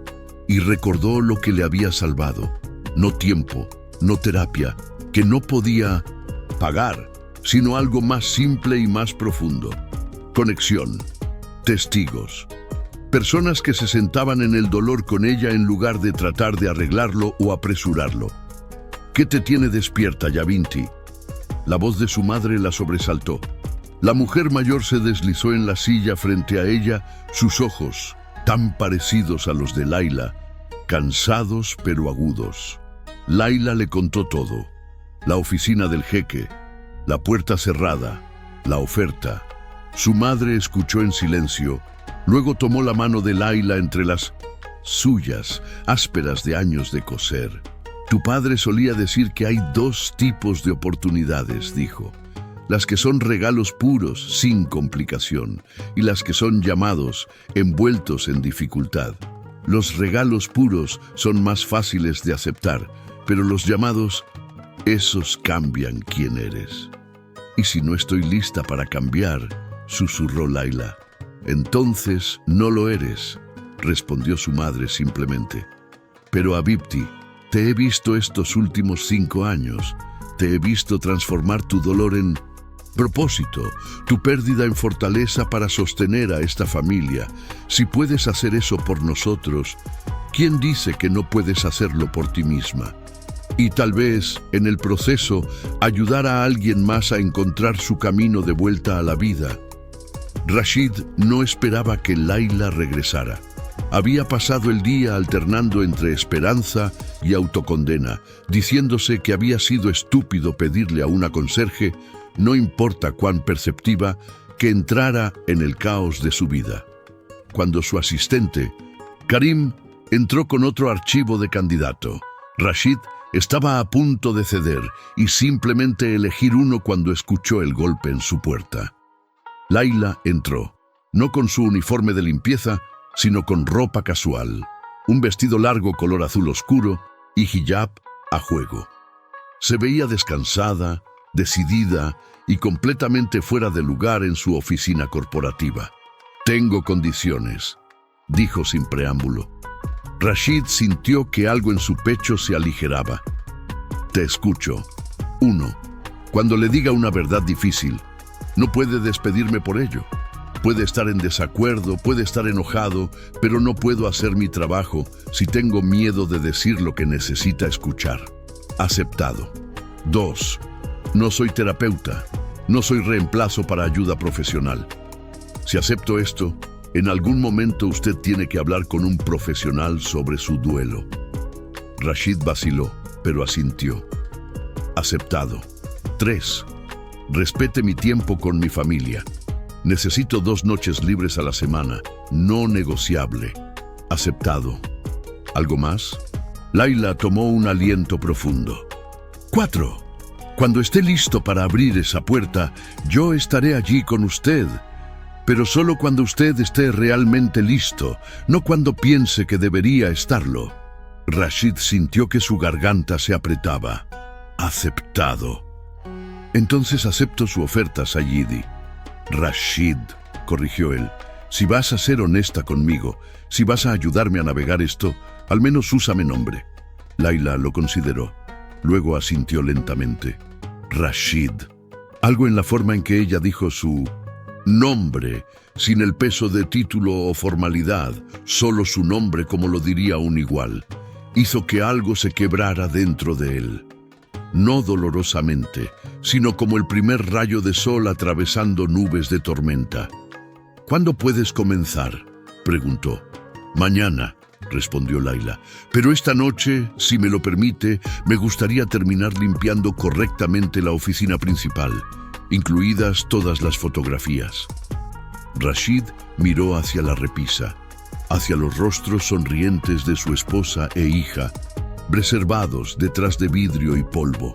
Y recordó lo que le había salvado: no tiempo, no terapia, que no podía pagar, sino algo más simple y más profundo: conexión, testigos, Personas que se sentaban en el dolor con ella en lugar de tratar de arreglarlo o apresurarlo. ¿Qué te tiene despierta, Yavinti? La voz de su madre la sobresaltó. La mujer mayor se deslizó en la silla frente a ella, sus ojos, tan parecidos a los de Laila, cansados pero agudos. Laila le contó todo. La oficina del jeque, la puerta cerrada, la oferta. Su madre escuchó en silencio, luego tomó la mano de Laila entre las suyas, ásperas de años de coser. Tu padre solía decir que hay dos tipos de oportunidades, dijo. Las que son regalos puros, sin complicación, y las que son llamados, envueltos en dificultad. Los regalos puros son más fáciles de aceptar, pero los llamados, esos cambian quién eres. Y si no estoy lista para cambiar, susurró Laila. Entonces no lo eres, respondió su madre simplemente. Pero Habibti, te he visto estos últimos 5 años, te he visto transformar tu dolor en propósito, tu pérdida en fortaleza para sostener a esta familia. Si puedes hacer eso por nosotros, ¿quién dice que no puedes hacerlo por ti misma? Y tal vez, en el proceso, ayudar a alguien más a encontrar su camino de vuelta a la vida. Rashid no esperaba que Laila regresara. Había pasado el día alternando entre esperanza y autocondena, diciéndose que había sido estúpido pedirle a una conserje, no importa cuán perceptiva, que entrara en el caos de su vida. Cuando su asistente, Karim, entró con otro archivo de candidato, Rashid estaba a punto de ceder y simplemente elegir uno cuando escuchó el golpe en su puerta. Laila entró, no con su uniforme de limpieza, sino con ropa casual, un vestido largo color azul oscuro y hijab a juego. Se veía descansada, decidida y completamente fuera de lugar en su oficina corporativa. Tengo condiciones, dijo sin preámbulo. Rashid sintió que algo en su pecho se aligeraba. Te escucho. 1. Cuando le diga una verdad difícil, no puede despedirme por ello. Puede estar en desacuerdo, puede estar enojado, pero no puedo hacer mi trabajo si tengo miedo de decir lo que necesita escuchar. Aceptado. 2. No soy terapeuta, no soy reemplazo para ayuda profesional. Si acepto esto, en algún momento usted tiene que hablar con un profesional sobre su duelo. Rashid vaciló, pero asintió. Aceptado. 3. Respete mi tiempo con mi familia. Necesito 2 noches libres a la semana, no negociable. Aceptado. ¿Algo más? Laila tomó un aliento profundo. 4. Cuando esté listo para abrir esa puerta, yo estaré allí con usted. Pero solo cuando usted esté realmente listo, no cuando piense que debería estarlo. Rashid sintió que su garganta se apretaba. Aceptado. Entonces acepto su oferta, Sayidi. Rashid, corrigió él, si vas a ser honesta conmigo, si vas a ayudarme a navegar esto, al menos úsame nombre. Laila lo consideró. Luego asintió lentamente. Rashid. Algo en la forma en que ella dijo su nombre, sin el peso de título o formalidad, solo su nombre como lo diría un igual, hizo que algo se quebrara dentro de él. No dolorosamente, sino como el primer rayo de sol atravesando nubes de tormenta. ¿Cuándo puedes comenzar?, preguntó. Mañana, respondió Laila. Pero esta noche, si me lo permite, me gustaría terminar limpiando correctamente la oficina principal, incluidas todas las fotografías. Rashid miró hacia la repisa, hacia los rostros sonrientes de su esposa e hija, reservados detrás de vidrio y polvo.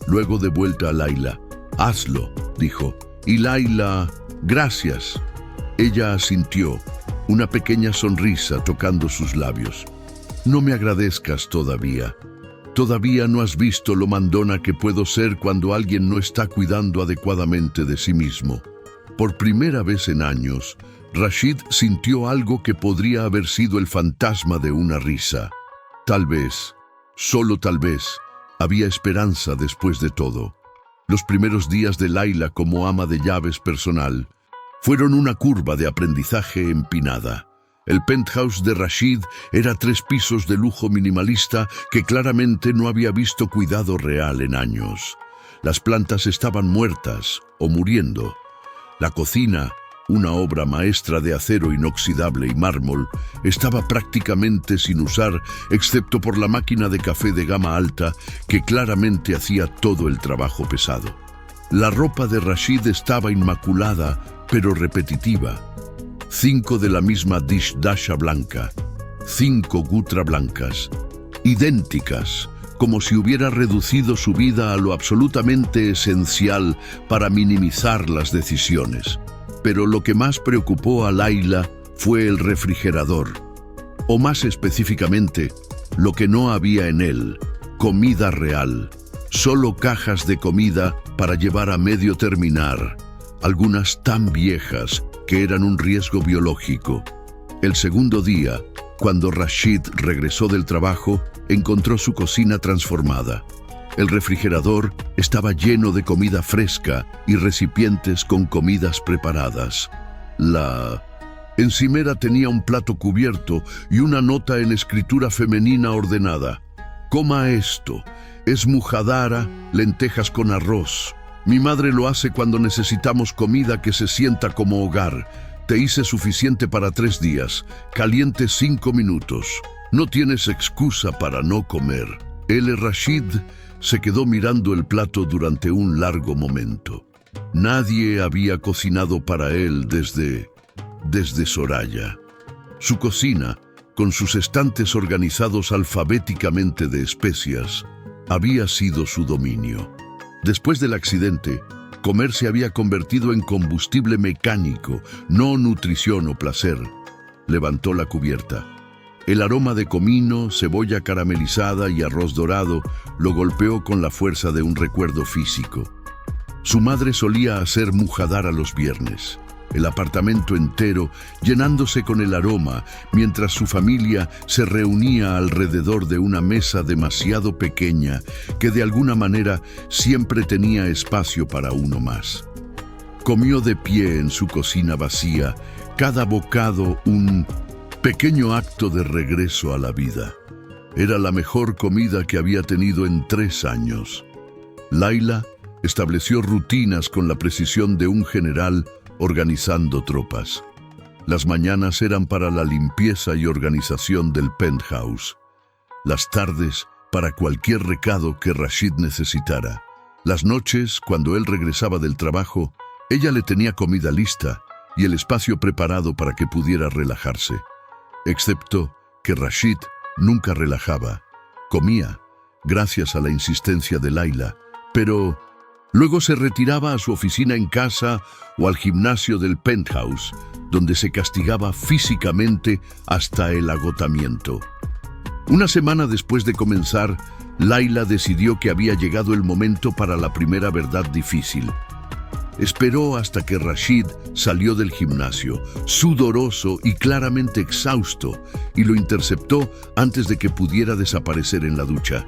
Luego de vuelta a Laila. Hazlo, dijo. Y Laila, gracias. Ella asintió, una pequeña sonrisa tocando sus labios. No me agradezcas todavía. Todavía no has visto lo mandona que puedo ser cuando alguien no está cuidando adecuadamente de sí mismo. Por primera vez en años, Rashid sintió algo que podría haber sido el fantasma de una risa. Tal vez, solo tal vez, había esperanza después de todo. Los primeros días de Laila como ama de llaves personal fueron una curva de aprendizaje empinada. El penthouse de Rashid era 3 pisos de lujo minimalista que claramente no había visto cuidado real en años. Las plantas estaban muertas o muriendo. La cocina, una obra maestra de acero inoxidable y mármol, estaba prácticamente sin usar, excepto por la máquina de café de gama alta que claramente hacía todo el trabajo pesado. La ropa de Rashid estaba inmaculada, pero repetitiva. 5 de la misma dishdasha blanca, 5 gutra blancas, idénticas, como si hubiera reducido su vida a lo absolutamente esencial para minimizar las decisiones. Pero lo que más preocupó a Layla fue el refrigerador, o más específicamente, lo que no había en él: comida real. Solo cajas de comida para llevar a medio terminar, algunas tan viejas que eran un riesgo biológico. El segundo día, cuando Rashid regresó del trabajo, encontró su cocina transformada. El refrigerador estaba lleno de comida fresca y recipientes con comidas preparadas. La encimera tenía un plato cubierto y una nota en escritura femenina ordenada: «Coma esto, es mujadara, lentejas con arroz. Mi madre lo hace cuando necesitamos comida que se sienta como hogar. Te hice suficiente para 3 días, caliente 5 minutos. No tienes excusa para no comer». Rashid se quedó mirando el plato durante un largo momento. Nadie había cocinado para él desde Soraya. Su cocina, con sus estantes organizados alfabéticamente de especias, había sido su dominio. Después del accidente, comer se había convertido en combustible mecánico, no nutrición o placer. Levantó la cubierta. El aroma de comino, cebolla caramelizada y arroz dorado lo golpeó con la fuerza de un recuerdo físico. Su madre solía hacer mujadara los viernes, el apartamento entero llenándose con el aroma mientras su familia se reunía alrededor de una mesa demasiado pequeña que de alguna manera siempre tenía espacio para uno más. Comió de pie en su cocina vacía, cada bocado un pequeño acto de regreso a la vida. Era la mejor comida que había tenido en 3 años. Layla estableció rutinas con la precisión de un general organizando tropas. Las mañanas eran para la limpieza y organización del penthouse. Las tardes para cualquier recado que Rashid necesitara. Las noches, cuando él regresaba del trabajo, ella le tenía comida lista y el espacio preparado para que pudiera relajarse. Excepto que Rashid nunca relajaba. Comía, gracias a la insistencia de Layla, pero luego se retiraba a su oficina en casa o al gimnasio del penthouse, donde se castigaba físicamente hasta el agotamiento. Una semana después de comenzar, Layla decidió que había llegado el momento para la primera verdad difícil. Esperó hasta que Rashid salió del gimnasio, sudoroso y claramente exhausto, y lo interceptó antes de que pudiera desaparecer en la ducha.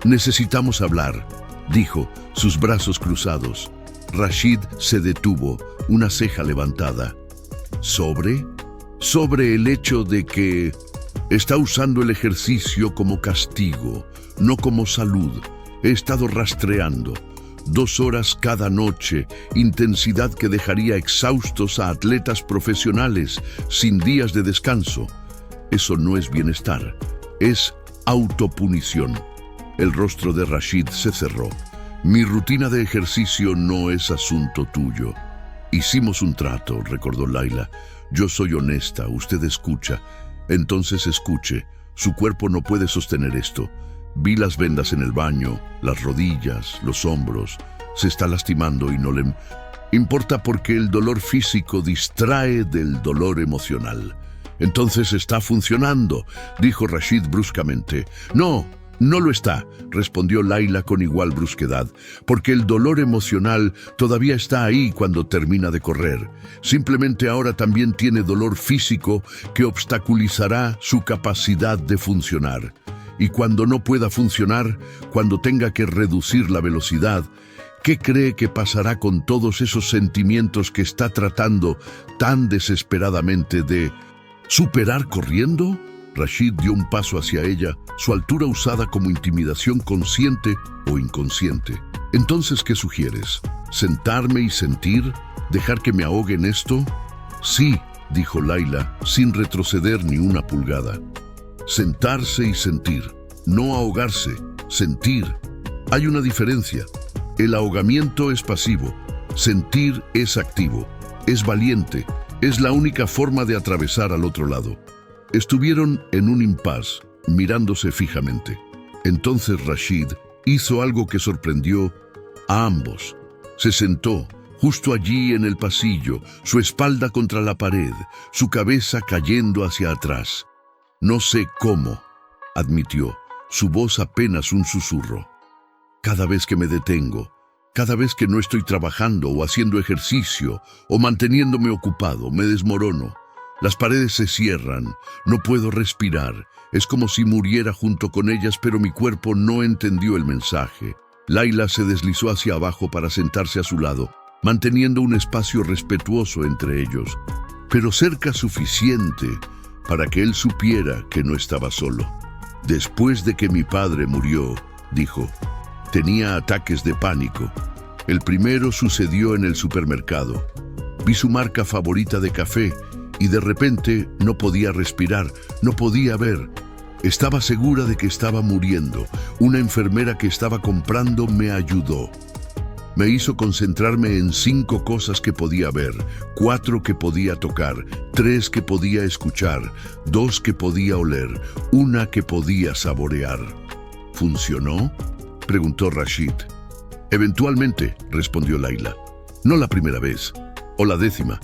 «Necesitamos hablar», dijo, sus brazos cruzados. Rashid se detuvo, una ceja levantada. ¿Sobre? Sobre el hecho de que está usando el ejercicio como castigo, no como salud. He estado rastreando. 2 horas cada noche, intensidad que dejaría exhaustos a atletas profesionales, sin días de descanso. Eso no es bienestar, es autopunición. El rostro de Rashid se cerró. «Mi rutina de ejercicio no es asunto tuyo. Hicimos un trato», recordó Layla. «Yo soy honesta, usted escucha. Entonces escuche, su cuerpo no puede sostener esto. Vi las vendas en el baño, las rodillas, los hombros. Se está lastimando y no le importa porque el dolor físico distrae del dolor emocional». «Entonces está funcionando», dijo Rashid bruscamente. No lo está», respondió Layla con igual brusquedad, «porque el dolor emocional todavía está ahí cuando termina de correr. Simplemente ahora también tiene dolor físico que obstaculizará su capacidad de funcionar. Y cuando no pueda funcionar, cuando tenga que reducir la velocidad, ¿qué cree que pasará con todos esos sentimientos que está tratando tan desesperadamente de ¿Superar corriendo? Rashid dio un paso hacia ella, su altura usada como intimidación consciente o inconsciente. Entonces, ¿qué sugieres? ¿Sentarme y sentir? ¿Dejar que me ahogue en esto? Sí, dijo Layla, sin retroceder ni una pulgada. Sentarse y sentir, no ahogarse, sentir. Hay una diferencia. El ahogamiento es pasivo, sentir es activo, es valiente, es la única forma de atravesar al otro lado. Estuvieron en un impasse, mirándose fijamente. Entonces Rashid hizo algo que sorprendió a ambos. Se sentó, justo allí en el pasillo, su espalda contra la pared, su cabeza cayendo hacia atrás. No sé cómo, admitió, su voz apenas un susurro. Cada vez que me detengo, cada vez que no estoy trabajando o haciendo ejercicio o manteniéndome ocupado, me desmorono. Las paredes se cierran, no puedo respirar. Es como si muriera junto con ellas, pero mi cuerpo no entendió el mensaje. Layla se deslizó hacia abajo para sentarse a su lado, manteniendo un espacio respetuoso entre ellos, pero cerca suficiente para que él supiera que no estaba solo. Después de que mi padre murió, dijo, tenía ataques de pánico. El primero sucedió en el supermercado. Vi su marca favorita de café y de repente no podía respirar, no podía ver. Estaba segura de que estaba muriendo. Una enfermera que estaba comprando me ayudó. Me hizo concentrarme en 5 cosas que podía ver, 4 que podía tocar, 3 que podía escuchar, 2 que podía oler, 1 que podía saborear. ¿Funcionó?, preguntó Rashid. Eventualmente, respondió Layla. No la primera vez, o la 10ª,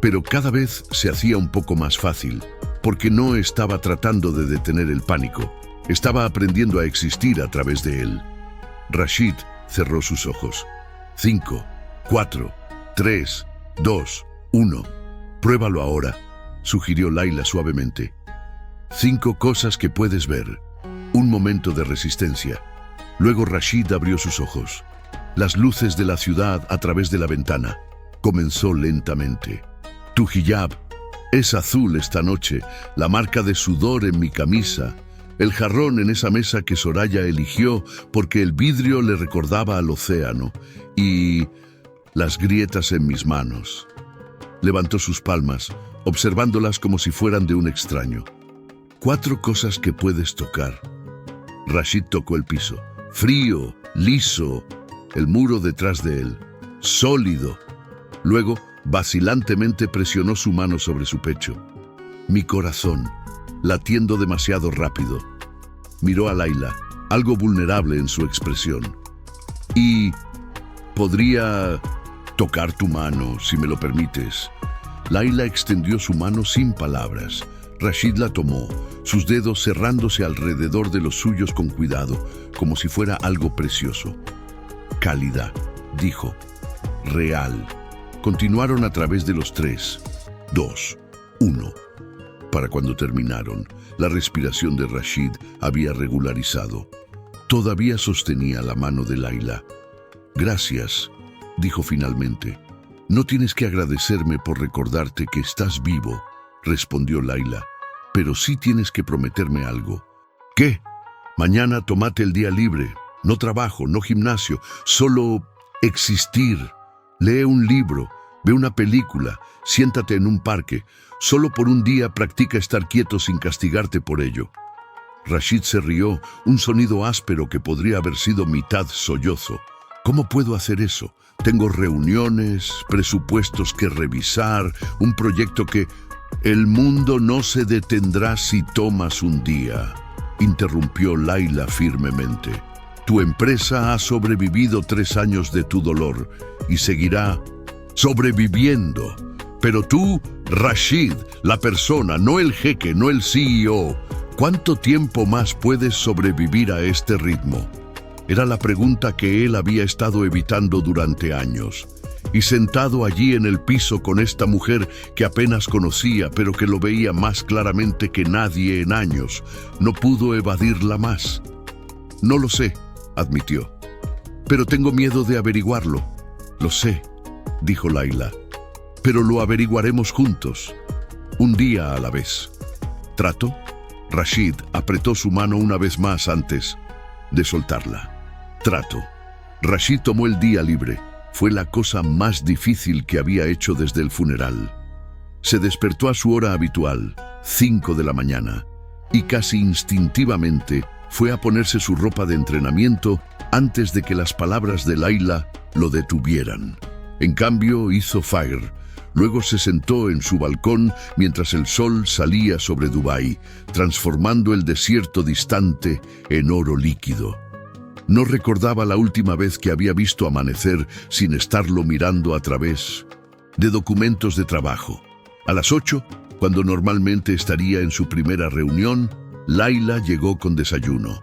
pero cada vez se hacía un poco más fácil, porque no estaba tratando de detener el pánico, estaba aprendiendo a existir a través de él. Rashid cerró sus ojos. 5, 4, 3, 2, 1. Pruébalo ahora, sugirió Layla suavemente. 5 cosas que puedes ver. Un momento de resistencia. Luego Rashid abrió sus ojos. Las luces de la ciudad a través de la ventana. Comenzó lentamente. Tu hijab es azul esta noche, la marca de sudor en mi camisa, el jarrón en esa mesa que Soraya eligió porque el vidrio le recordaba al océano, y las grietas en mis manos. Levantó sus palmas, observándolas como si fueran de un extraño. 4 cosas que puedes tocar. Rashid tocó el piso. Frío, liso, el muro detrás de él, sólido. Luego, vacilantemente presionó su mano sobre su pecho. Mi corazón, latiendo demasiado rápido. Miró a Layla, algo vulnerable en su expresión. Y podría tocar tu mano, si me lo permites. Layla extendió su mano sin palabras. Rashid la tomó, sus dedos cerrándose alrededor de los suyos con cuidado, como si fuera algo precioso. Cálida, dijo. Real. Continuaron a través de los 3, 2, 1. Para cuando terminaron, la respiración de Rashid había regularizado. Todavía sostenía la mano de Layla. Gracias, dijo finalmente. No tienes que agradecerme por recordarte que estás vivo, respondió Layla, pero sí tienes que prometerme algo. ¿Qué? Mañana tómate el día libre. No trabajo, no gimnasio, solo existir. Lee un libro, ve una película, siéntate en un parque. Solo por un día practica estar quieto sin castigarte por ello. Rashid se rió, un sonido áspero que podría haber sido mitad sollozo. ¿Cómo puedo hacer eso? Tengo reuniones, presupuestos que revisar, un proyecto que... El mundo no se detendrá si tomas un día, interrumpió Layla firmemente. Tu empresa ha sobrevivido 3 años de tu dolor y seguirá sobreviviendo. Pero tú, Rashid, la persona, no el jeque, no el CEO, ¿cuánto tiempo más puedes sobrevivir a este ritmo? Era la pregunta que él había estado evitando durante años. Y sentado allí en el piso con esta mujer que apenas conocía, pero que lo veía más claramente que nadie en años, no pudo evadirla más. No lo sé, admitió. Pero tengo miedo de averiguarlo. Lo sé, dijo Layla. Pero lo averiguaremos juntos. un día a la vez. ¿Trato? Rashid apretó su mano una vez más antes de soltarla. Trato. Rashid tomó el día libre. Fue la cosa más difícil que había hecho desde el funeral. Se despertó a su hora habitual, 5 de la mañana, y casi instintivamente fue a ponerse su ropa de entrenamiento antes de que las palabras de Laila lo detuvieran. En cambio, hizo fajr. Luego se sentó en su balcón mientras el sol salía sobre Dubái, transformando el desierto distante en oro líquido. No recordaba la última vez que había visto amanecer sin estarlo mirando a través de documentos de trabajo. A las 8, cuando normalmente estaría en su primera reunión, Laila llegó con desayuno.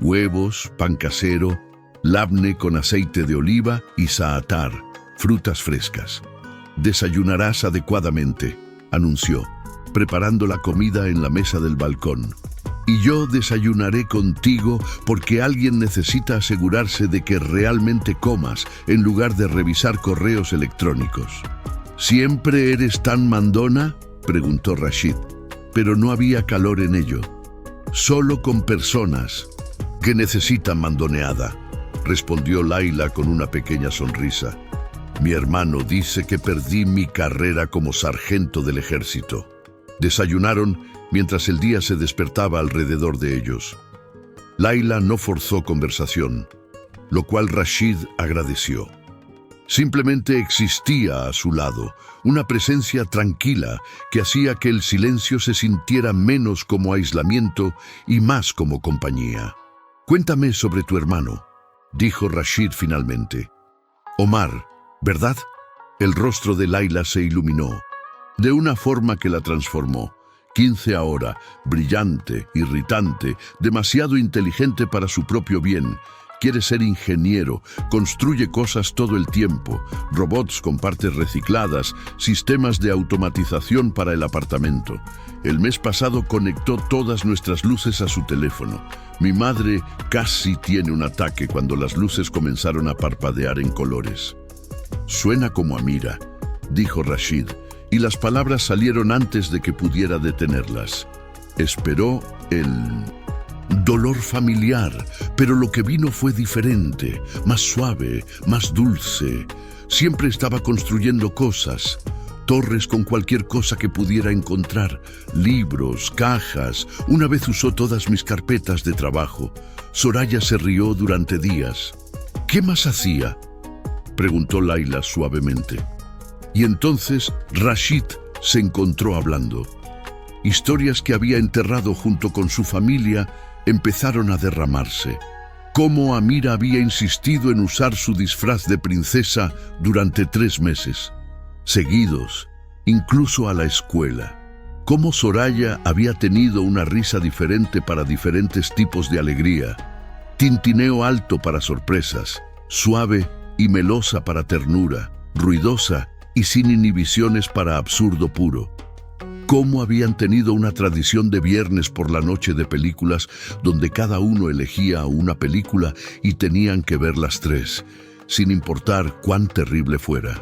Huevos, pan casero, labne con aceite de oliva y zaatar, frutas frescas. «Desayunarás adecuadamente», anunció, preparando la comida en la mesa del balcón. «Y yo desayunaré contigo porque alguien necesita asegurarse de que realmente comas en lugar de revisar correos electrónicos». «¿Siempre eres tan mandona?», preguntó Rashid, pero no había calor en ello. «Solo con personas que necesitan mandoneada», respondió Laila con una pequeña sonrisa. «Mi hermano dice que perdí mi carrera como sargento del ejército». Desayunaron mientras el día se despertaba alrededor de ellos. Laila no forzó conversación, lo cual Rashid agradeció. Simplemente existía a su lado, una presencia tranquila que hacía que el silencio se sintiera menos como aislamiento y más como compañía. «Cuéntame sobre tu hermano», dijo Rashid finalmente. «Omar, ¿verdad?». El rostro de Laila se iluminó, de una forma que la transformó. 15 ahora, brillante, irritante, demasiado inteligente para su propio bien. Quiere ser ingeniero, construye cosas todo el tiempo, robots con partes recicladas, sistemas de automatización para el apartamento. El mes pasado conectó todas nuestras luces a su teléfono. Mi madre casi tiene un ataque cuando las luces comenzaron a parpadear en colores. «Suena como Amira», dijo Rashid, y las palabras salieron antes de que pudiera detenerlas. Esperó el dolor familiar, pero lo que vino fue diferente, más suave, más dulce. Siempre estaba construyendo cosas, torres con cualquier cosa que pudiera encontrar, libros, cajas. Una vez usó todas mis carpetas de trabajo. Soraya se rió durante días. «¿Qué más hacía?», preguntó Laila suavemente. Y entonces Rashid se encontró hablando. Historias que había enterrado junto con su familia empezaron a derramarse. Cómo Amira había insistido en usar su disfraz de princesa durante 3 meses, seguidos, incluso a la escuela. Cómo Soraya había tenido una risa diferente para diferentes tipos de alegría. Tintineo alto para sorpresas, suave y melosa para ternura, ruidosa y sin inhibiciones para absurdo puro. Cómo habían tenido una tradición de viernes por la noche de películas donde cada uno elegía una película y tenían que ver las 3, sin importar cuán terrible fuera.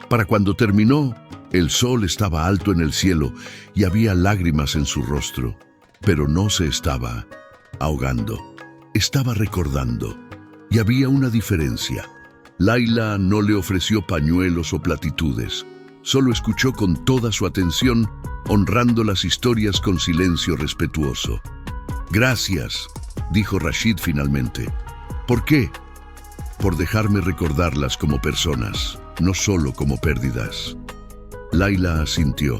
Para cuando terminó, el sol estaba alto en el cielo y había lágrimas en su rostro, pero no se estaba ahogando, estaba recordando. Y había una diferencia. Laila no le ofreció pañuelos o platitudes. Solo escuchó con toda su atención, honrando las historias con silencio respetuoso. «Gracias», dijo Rashid finalmente. «¿Por qué?». «Por dejarme recordarlas como personas, no solo como pérdidas». Laila asintió.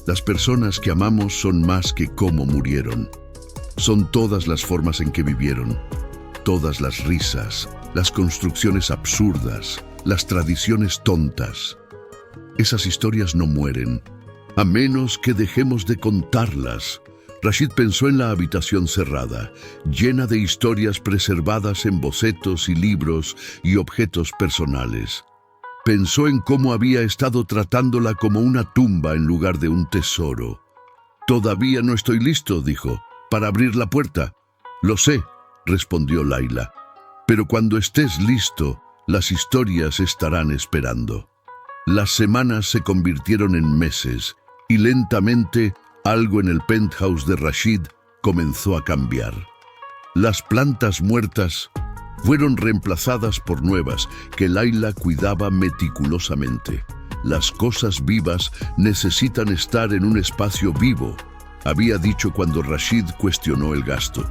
«Las personas que amamos son más que cómo murieron. Son todas las formas en que vivieron, todas las risas, las construcciones absurdas, las tradiciones tontas. Esas historias no mueren, a menos que dejemos de contarlas». Rashid pensó en la habitación cerrada, llena de historias preservadas en bocetos y libros y objetos personales. Pensó en cómo había estado tratándola como una tumba en lugar de un tesoro. «Todavía no estoy listo», dijo, «para abrir la puerta». «Lo sé», respondió Laila, «pero cuando estés listo, las historias estarán esperando». Las semanas se convirtieron en meses Y lentamente, algo en el penthouse de Rashid comenzó a cambiar. Las plantas muertas fueron reemplazadas por nuevas que Layla cuidaba meticulosamente. Las cosas vivas necesitan estar en un espacio vivo, había dicho cuando Rashid cuestionó el gasto.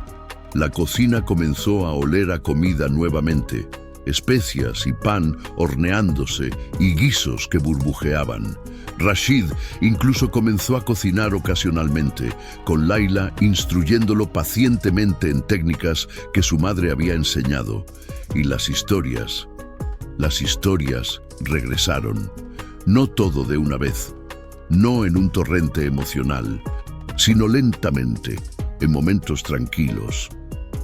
La cocina comenzó a oler a comida nuevamente, especias y pan horneándose y guisos que burbujeaban. Rashid incluso comenzó a cocinar ocasionalmente, con Layla instruyéndolo pacientemente en técnicas que su madre había enseñado. Y las historias regresaron. No todo de una vez, no en un torrente emocional, sino lentamente, en momentos tranquilos.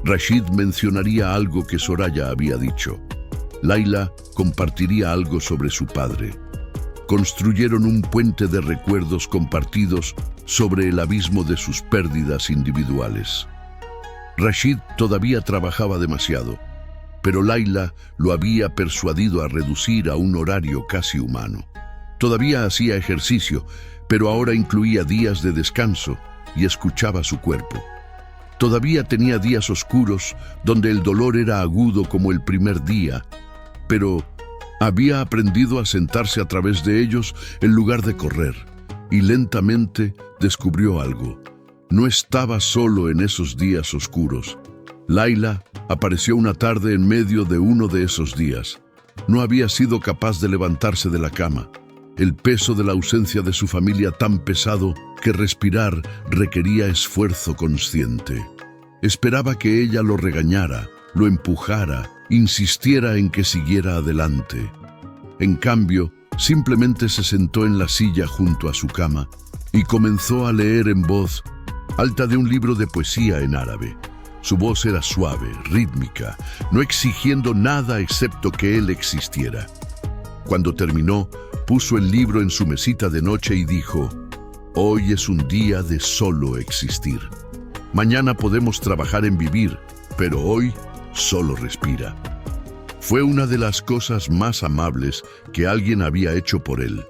Rashid mencionaría algo que Soraya había dicho. Layla compartiría algo sobre su padre. Construyeron un puente de recuerdos compartidos sobre el abismo de sus pérdidas individuales. Rashid todavía trabajaba demasiado, pero Layla lo había persuadido a reducir a un horario casi humano. Todavía hacía ejercicio, pero ahora incluía días de descanso y escuchaba su cuerpo. Todavía tenía días oscuros donde el dolor era agudo como el primer día, pero había aprendido a sentarse a través de ellos en lugar de correr, y lentamente descubrió algo. No estaba solo en esos días oscuros. Layla apareció una tarde en medio de uno de esos días. No había sido capaz de levantarse de la cama. El peso de la ausencia de su familia tan pesado que respirar requería esfuerzo consciente. Esperaba que ella lo regañara, lo empujara, insistiera en que siguiera adelante. En cambio, simplemente se sentó en la silla junto a su cama y comenzó a leer en voz alta de un libro de poesía en árabe. Su voz era suave, rítmica, no exigiendo nada excepto que él existiera. Cuando terminó, puso el libro en su mesita de noche y dijo: «Hoy es un día de solo existir. Mañana podemos trabajar en vivir, pero hoy solo respira». Fue una de las cosas más amables que alguien había hecho por él.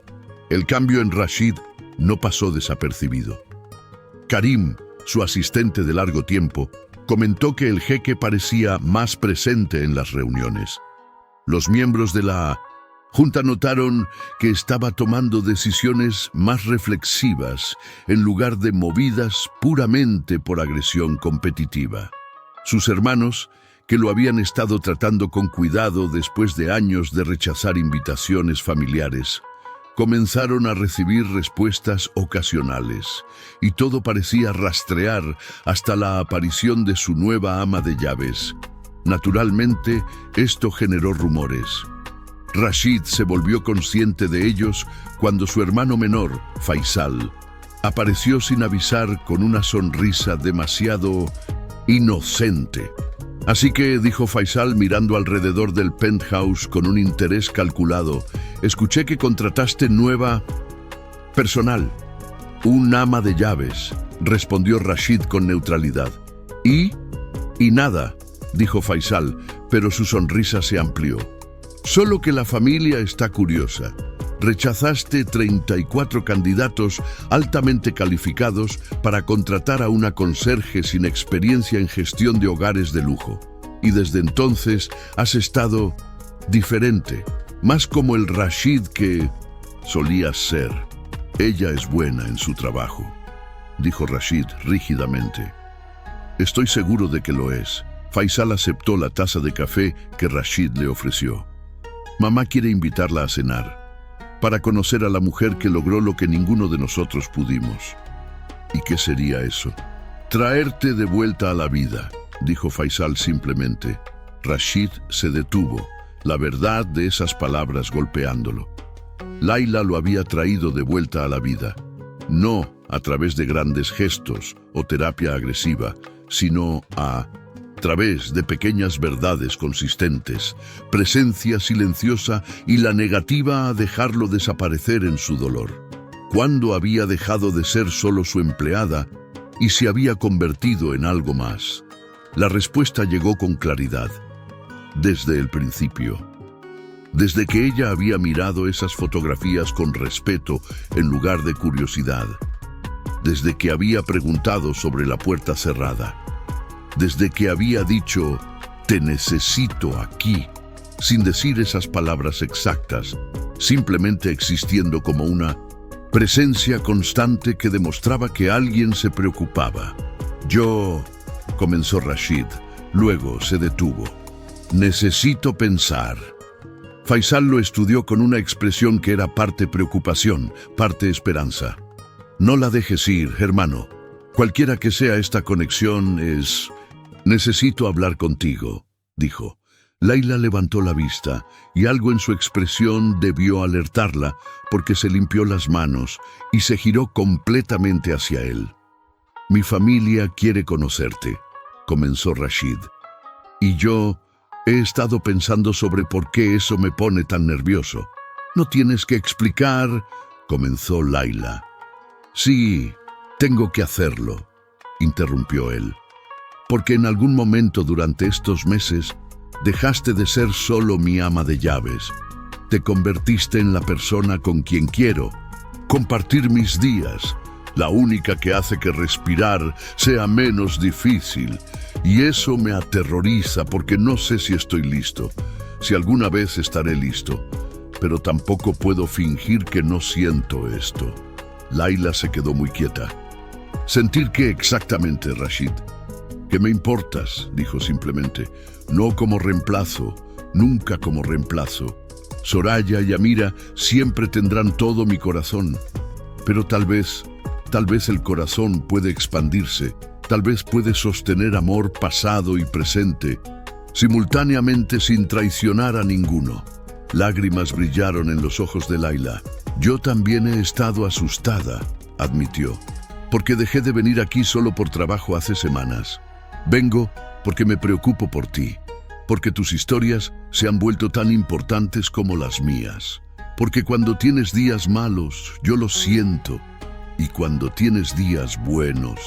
El cambio en Rashid no pasó desapercibido. Karim, su asistente de largo tiempo, comentó que el jeque parecía más presente en las reuniones. Los miembros de la junta notaron que estaba tomando decisiones más reflexivas en lugar de movidas puramente por agresión competitiva. Sus hermanos, que lo habían estado tratando con cuidado después de años de rechazar invitaciones familiares, comenzaron a recibir respuestas ocasionales, y todo parecía rastrear hasta la aparición de su nueva ama de llaves. Naturalmente, esto generó rumores. Rashid se volvió consciente de ellos cuando su hermano menor, Faisal, apareció sin avisar con una sonrisa demasiado inocente. «Así que», dijo Faisal mirando alrededor del penthouse con un interés calculado, «escuché que contrataste nueva personal». «Un ama de llaves», respondió Rashid con neutralidad. Y nada», dijo Faisal, pero su sonrisa se amplió. «Solo que la familia está curiosa. Rechazaste 34 candidatos altamente calificados para contratar a una conserje sin experiencia en gestión de hogares de lujo. Y desde entonces has estado diferente, más como el Rashid que solías ser. Ella es buena en su trabajo», dijo Rashid rígidamente. «Estoy seguro de que lo es». Faisal aceptó la taza de café que Rashid le ofreció. «Mamá quiere invitarla a cenar, para conocer a la mujer que logró lo que ninguno de nosotros pudimos». «¿Y qué sería eso?» «Traerte de vuelta a la vida», dijo Faisal simplemente. Rashid se detuvo, la verdad de esas palabras golpeándolo. Layla lo había traído de vuelta a la vida, no a través de grandes gestos o terapia agresiva, sino a través de pequeñas verdades consistentes, presencia silenciosa y la negativa a dejarlo desaparecer en su dolor. ¿Cuándo había dejado de ser solo su empleada y se había convertido en algo más? La respuesta llegó con claridad. Desde el principio. desde que ella había mirado esas fotografías con respeto en lugar de curiosidad, desde que había preguntado sobre la puerta cerrada, desde que había dicho, «Te necesito aquí», sin decir esas palabras exactas, simplemente existiendo como una presencia constante que demostraba que alguien se preocupaba. «Yo», comenzó Rashid, luego se detuvo. «Necesito pensar». Faisal lo estudió con una expresión que era parte preocupación, parte esperanza. «No la dejes ir, hermano. Cualquiera que sea esta conexión es... Necesito hablar contigo», dijo. Layla levantó la vista y algo en su expresión debió alertarla porque se limpió las manos y se giró completamente hacia él. «Mi familia quiere conocerte», comenzó Rashid. «Y yo he estado pensando sobre por qué eso me pone tan nervioso». «No tienes que explicar», comenzó Layla. «Sí, tengo que hacerlo», interrumpió él. «Porque en algún momento durante estos meses dejaste de ser solo mi ama de llaves. Te convertiste en la persona con quien quiero compartir mis días, la única que hace que respirar sea menos difícil. Y eso me aterroriza porque no sé si estoy listo, si alguna vez estaré listo, pero tampoco puedo fingir que no siento esto». Layla se quedó muy quieta. «¿Sentir qué exactamente, Rashid?» «Que me importas», dijo simplemente. «No como reemplazo, nunca como reemplazo. Soraya y Amira siempre tendrán todo mi corazón. Pero tal vez el corazón puede expandirse, tal vez puede sostener amor pasado y presente, simultáneamente sin traicionar a ninguno». Lágrimas brillaron en los ojos de Layla. «Yo también he estado asustada», admitió, «porque dejé de venir aquí solo por trabajo hace semanas. Vengo porque me preocupo por ti, porque tus historias se han vuelto tan importantes como las mías, porque cuando tienes días malos, yo lo siento, y cuando tienes días buenos»,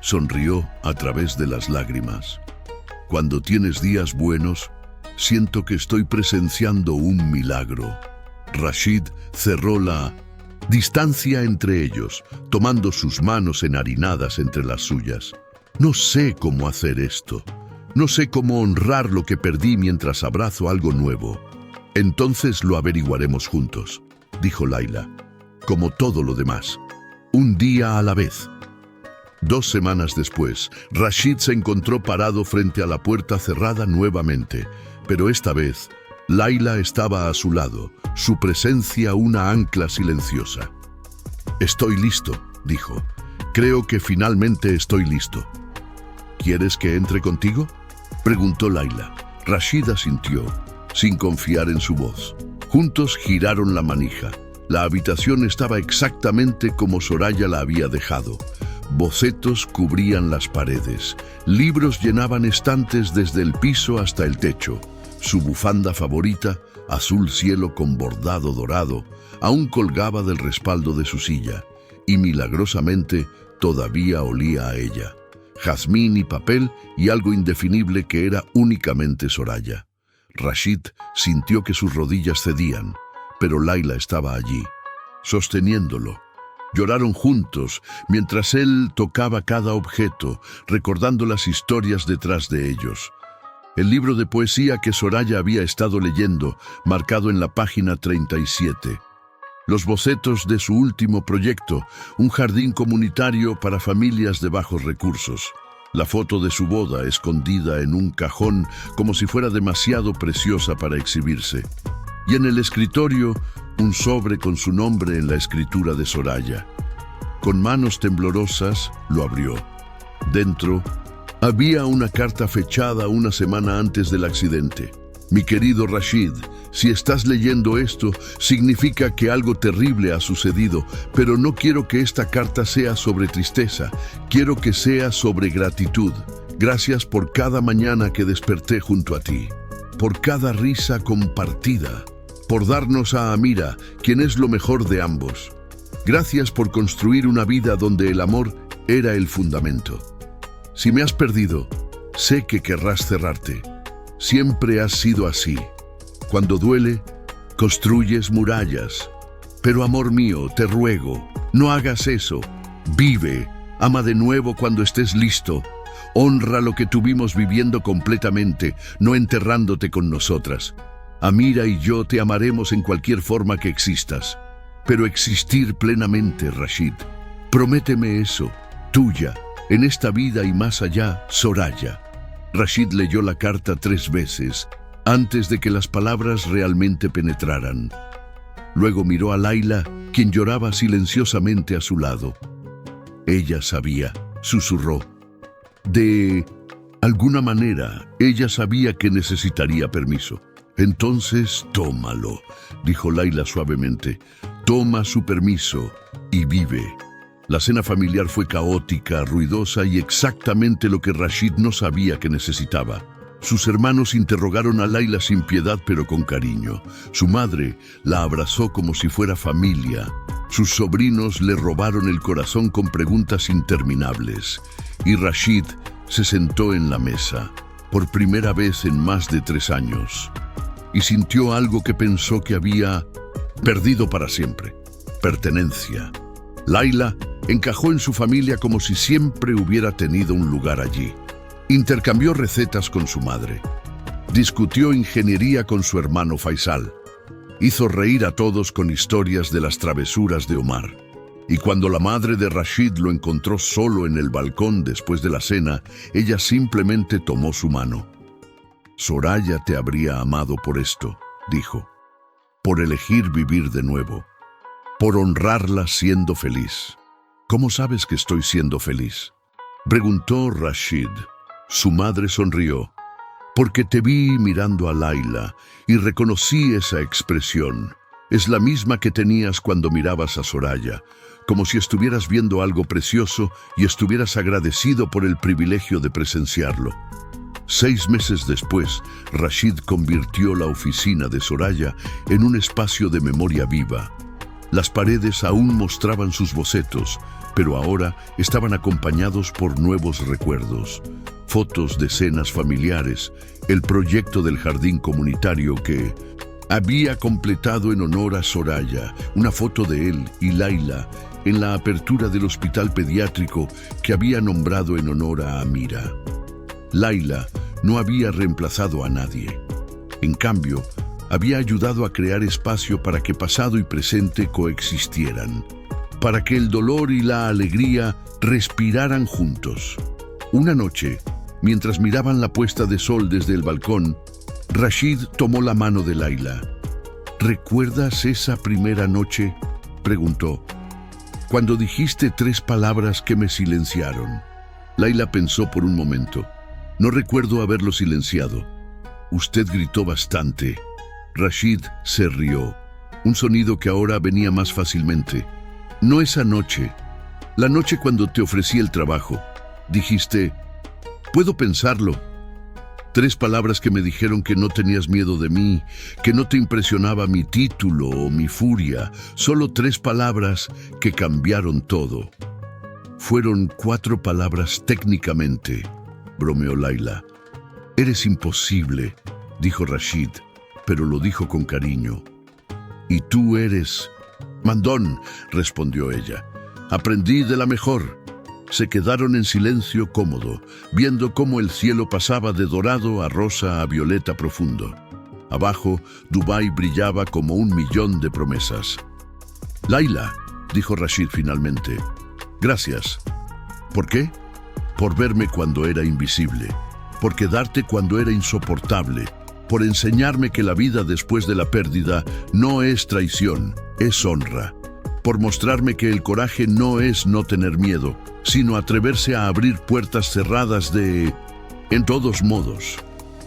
sonrió a través de las lágrimas. «Cuando tienes días buenos, siento que estoy presenciando un milagro». Rashid cerró la distancia entre ellos, tomando sus manos enharinadas entre las suyas. «No sé cómo hacer esto. No sé cómo honrar lo que perdí mientras abrazo algo nuevo». «Entonces lo averiguaremos juntos», dijo Layla. «Como todo lo demás. Un día a la vez». 2 semanas después, Rashid se encontró parado frente a la puerta cerrada nuevamente, pero esta vez Layla estaba a su lado, su presencia una ancla silenciosa. «Estoy listo», dijo. «Creo que finalmente estoy listo». «¿Quieres que entre contigo?», preguntó Layla. Rashid asintió, sin confiar en su voz. Juntos giraron la manija. La habitación estaba exactamente como Soraya la había dejado. Bocetos cubrían las paredes. Libros llenaban estantes desde el piso hasta el techo. Su bufanda favorita, azul cielo con bordado dorado, aún colgaba del respaldo de su silla, y milagrosamente todavía olía a ella. Jazmín y papel y algo indefinible que era únicamente Soraya. Rashid sintió que sus rodillas cedían, pero Layla estaba allí, sosteniéndolo. Lloraron juntos mientras él tocaba cada objeto, recordando las historias detrás de ellos. El libro de poesía que Soraya había estado leyendo, marcado en la página 37. Los bocetos de su último proyecto, un jardín comunitario para familias de bajos recursos. La foto de su boda escondida en un cajón como si fuera demasiado preciosa para exhibirse. Y en el escritorio, un sobre con su nombre en la escritura de Soraya. Con manos temblorosas, lo abrió. Dentro, había una carta fechada una semana antes del accidente. «Mi querido Rashid, si estás leyendo esto, significa que algo terrible ha sucedido, pero no quiero que esta carta sea sobre tristeza, quiero que sea sobre gratitud. Gracias por cada mañana que desperté junto a ti, por cada risa compartida, por darnos a Amira, quien es lo mejor de ambos. Gracias por construir una vida donde el amor era el fundamento. Si me has perdido, sé que querrás cerrarte. Siempre has sido así. Cuando duele, construyes murallas. Pero amor mío, te ruego, no hagas eso. Vive, ama de nuevo cuando estés listo. Honra lo que tuvimos viviendo completamente, no enterrándote con nosotras. Amira y yo te amaremos en cualquier forma que existas. Pero existir plenamente, Rashid. Prométeme eso, tuya, en esta vida y más allá, Soraya. Rashid leyó la carta 3 veces, antes de que las palabras realmente penetraran. Luego miró a Layla, quien lloraba silenciosamente a su lado. Ella sabía, susurró. De alguna manera, ella sabía que necesitaría permiso. Entonces, tómalo, dijo Layla suavemente. Toma su permiso y vive. La cena familiar fue caótica, ruidosa y exactamente lo que Rashid no sabía que necesitaba. Sus hermanos interrogaron a Layla sin piedad pero con cariño. Su madre la abrazó como si fuera familia. Sus sobrinos le robaron el corazón con preguntas interminables. Y Rashid se sentó en la mesa, por primera vez en más de 3 años, y sintió algo que pensó que había perdido para siempre: pertenencia. Layla encajó en su familia como si siempre hubiera tenido un lugar allí. Intercambió recetas con su madre. Discutió ingeniería con su hermano Faisal. Hizo reír a todos con historias de las travesuras de Omar. Y cuando la madre de Rashid lo encontró solo en el balcón después de la cena, ella simplemente tomó su mano. Soraya te habría amado por esto, dijo. Por elegir vivir de nuevo. Por honrarla siendo feliz. ¿Cómo sabes que estoy siendo feliz?, preguntó Rashid. Su madre sonrió. Porque te vi mirando a Layla y reconocí esa expresión. Es la misma que tenías cuando mirabas a Soraya, como si estuvieras viendo algo precioso y estuvieras agradecido por el privilegio de presenciarlo. 6 meses después, Rashid convirtió la oficina de Soraya en un espacio de memoria viva. Las paredes aún mostraban sus bocetos, pero ahora estaban acompañados por nuevos recuerdos. Fotos de cenas familiares, el proyecto del jardín comunitario que había completado en honor a Soraya, una foto de él y Layla en la apertura del hospital pediátrico que había nombrado en honor a Amira. Layla no había reemplazado a nadie. En cambio, había ayudado a crear espacio para que pasado y presente coexistieran, para que el dolor y la alegría respiraran juntos. Una noche, mientras miraban la puesta de sol desde el balcón, Rashid tomó la mano de Layla. ¿Recuerdas esa primera noche?, preguntó. Cuando dijiste 3 palabras que me silenciaron. Layla pensó por un momento. No recuerdo haberlo silenciado. Usted gritó bastante. Rashid se rió, un sonido que ahora venía más fácilmente. No esa noche, la noche cuando te ofrecí el trabajo. Dijiste, puedo pensarlo. 3 palabras que me dijeron que no tenías miedo de mí, que no te impresionaba mi título o mi furia. Solo 3 palabras que cambiaron todo. Fueron 4 palabras técnicamente, bromeó Layla. Eres imposible, dijo Rashid, pero lo dijo con cariño. Y tú eres... Mandón, respondió ella. Aprendí de la mejor. Se quedaron en silencio cómodo, viendo cómo el cielo pasaba de dorado a rosa a violeta profundo. Abajo, Dubái brillaba como 1.000.000 de promesas. Layla, dijo Rashid finalmente. Gracias. ¿Por qué? Por verme cuando era invisible, por quedarte cuando era insoportable, por enseñarme que la vida después de la pérdida no es traición, es honra, por mostrarme que el coraje no es no tener miedo, sino atreverse a abrir puertas cerradas de... En todos modos.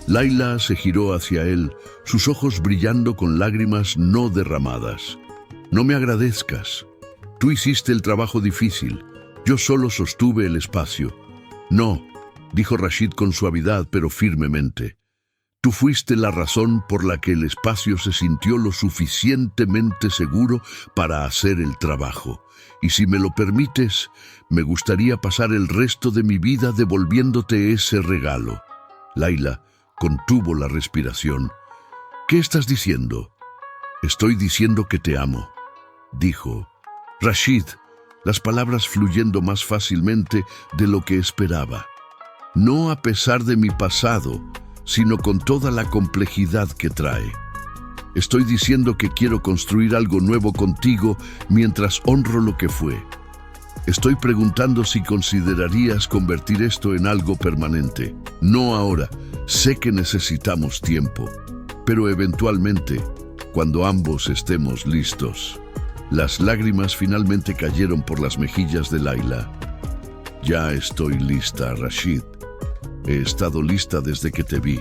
Layla se giró hacia él, sus ojos brillando con lágrimas no derramadas. No me agradezcas. Tú hiciste el trabajo difícil. Yo solo sostuve el espacio. No, dijo Rashid con suavidad pero firmemente. Tú fuiste la razón por la que el espacio se sintió lo suficientemente seguro para hacer el trabajo. Y si me lo permites, me gustaría pasar el resto de mi vida devolviéndote ese regalo. Layla contuvo la respiración. ¿Qué estás diciendo? Estoy diciendo que te amo, dijo Rashid, las palabras fluyendo más fácilmente de lo que esperaba. No a pesar de mi pasado, sino con toda la complejidad que trae. Estoy diciendo que quiero construir algo nuevo contigo mientras honro lo que fue. Estoy preguntando si considerarías convertir esto en algo permanente. No ahora, sé que necesitamos tiempo, pero eventualmente, cuando ambos estemos listos. Las lágrimas finalmente cayeron por las mejillas de Layla. Ya estoy lista, Rashid. He estado lista desde que te vi.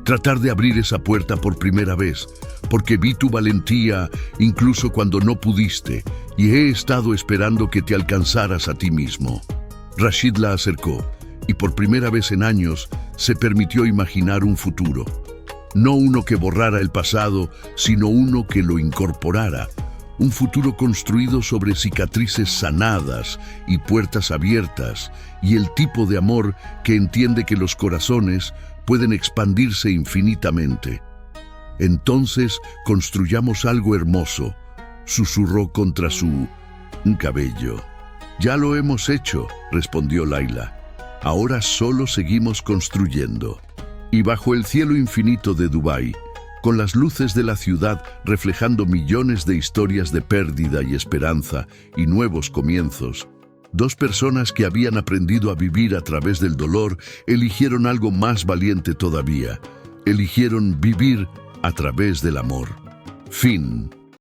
Tratar de abrir esa puerta por primera vez, porque vi tu valentía incluso cuando no pudiste, y he estado esperando que te alcanzaras a ti mismo. Rashid la acercó, y por primera vez en años se permitió imaginar un futuro. No uno que borrara el pasado, sino uno que lo incorporara. Un futuro construido sobre cicatrices sanadas y puertas abiertas, y el tipo de amor que entiende que los corazones pueden expandirse infinitamente. Entonces construyamos algo hermoso, susurró contra su cabello. Ya lo hemos hecho, respondió Layla. Ahora solo seguimos construyendo. Y bajo el cielo infinito de Dubái, con las luces de la ciudad reflejando millones de historias de pérdida y esperanza y nuevos comienzos, dos personas que habían aprendido a vivir a través del dolor eligieron algo más valiente todavía. Eligieron vivir a través del amor. Fin.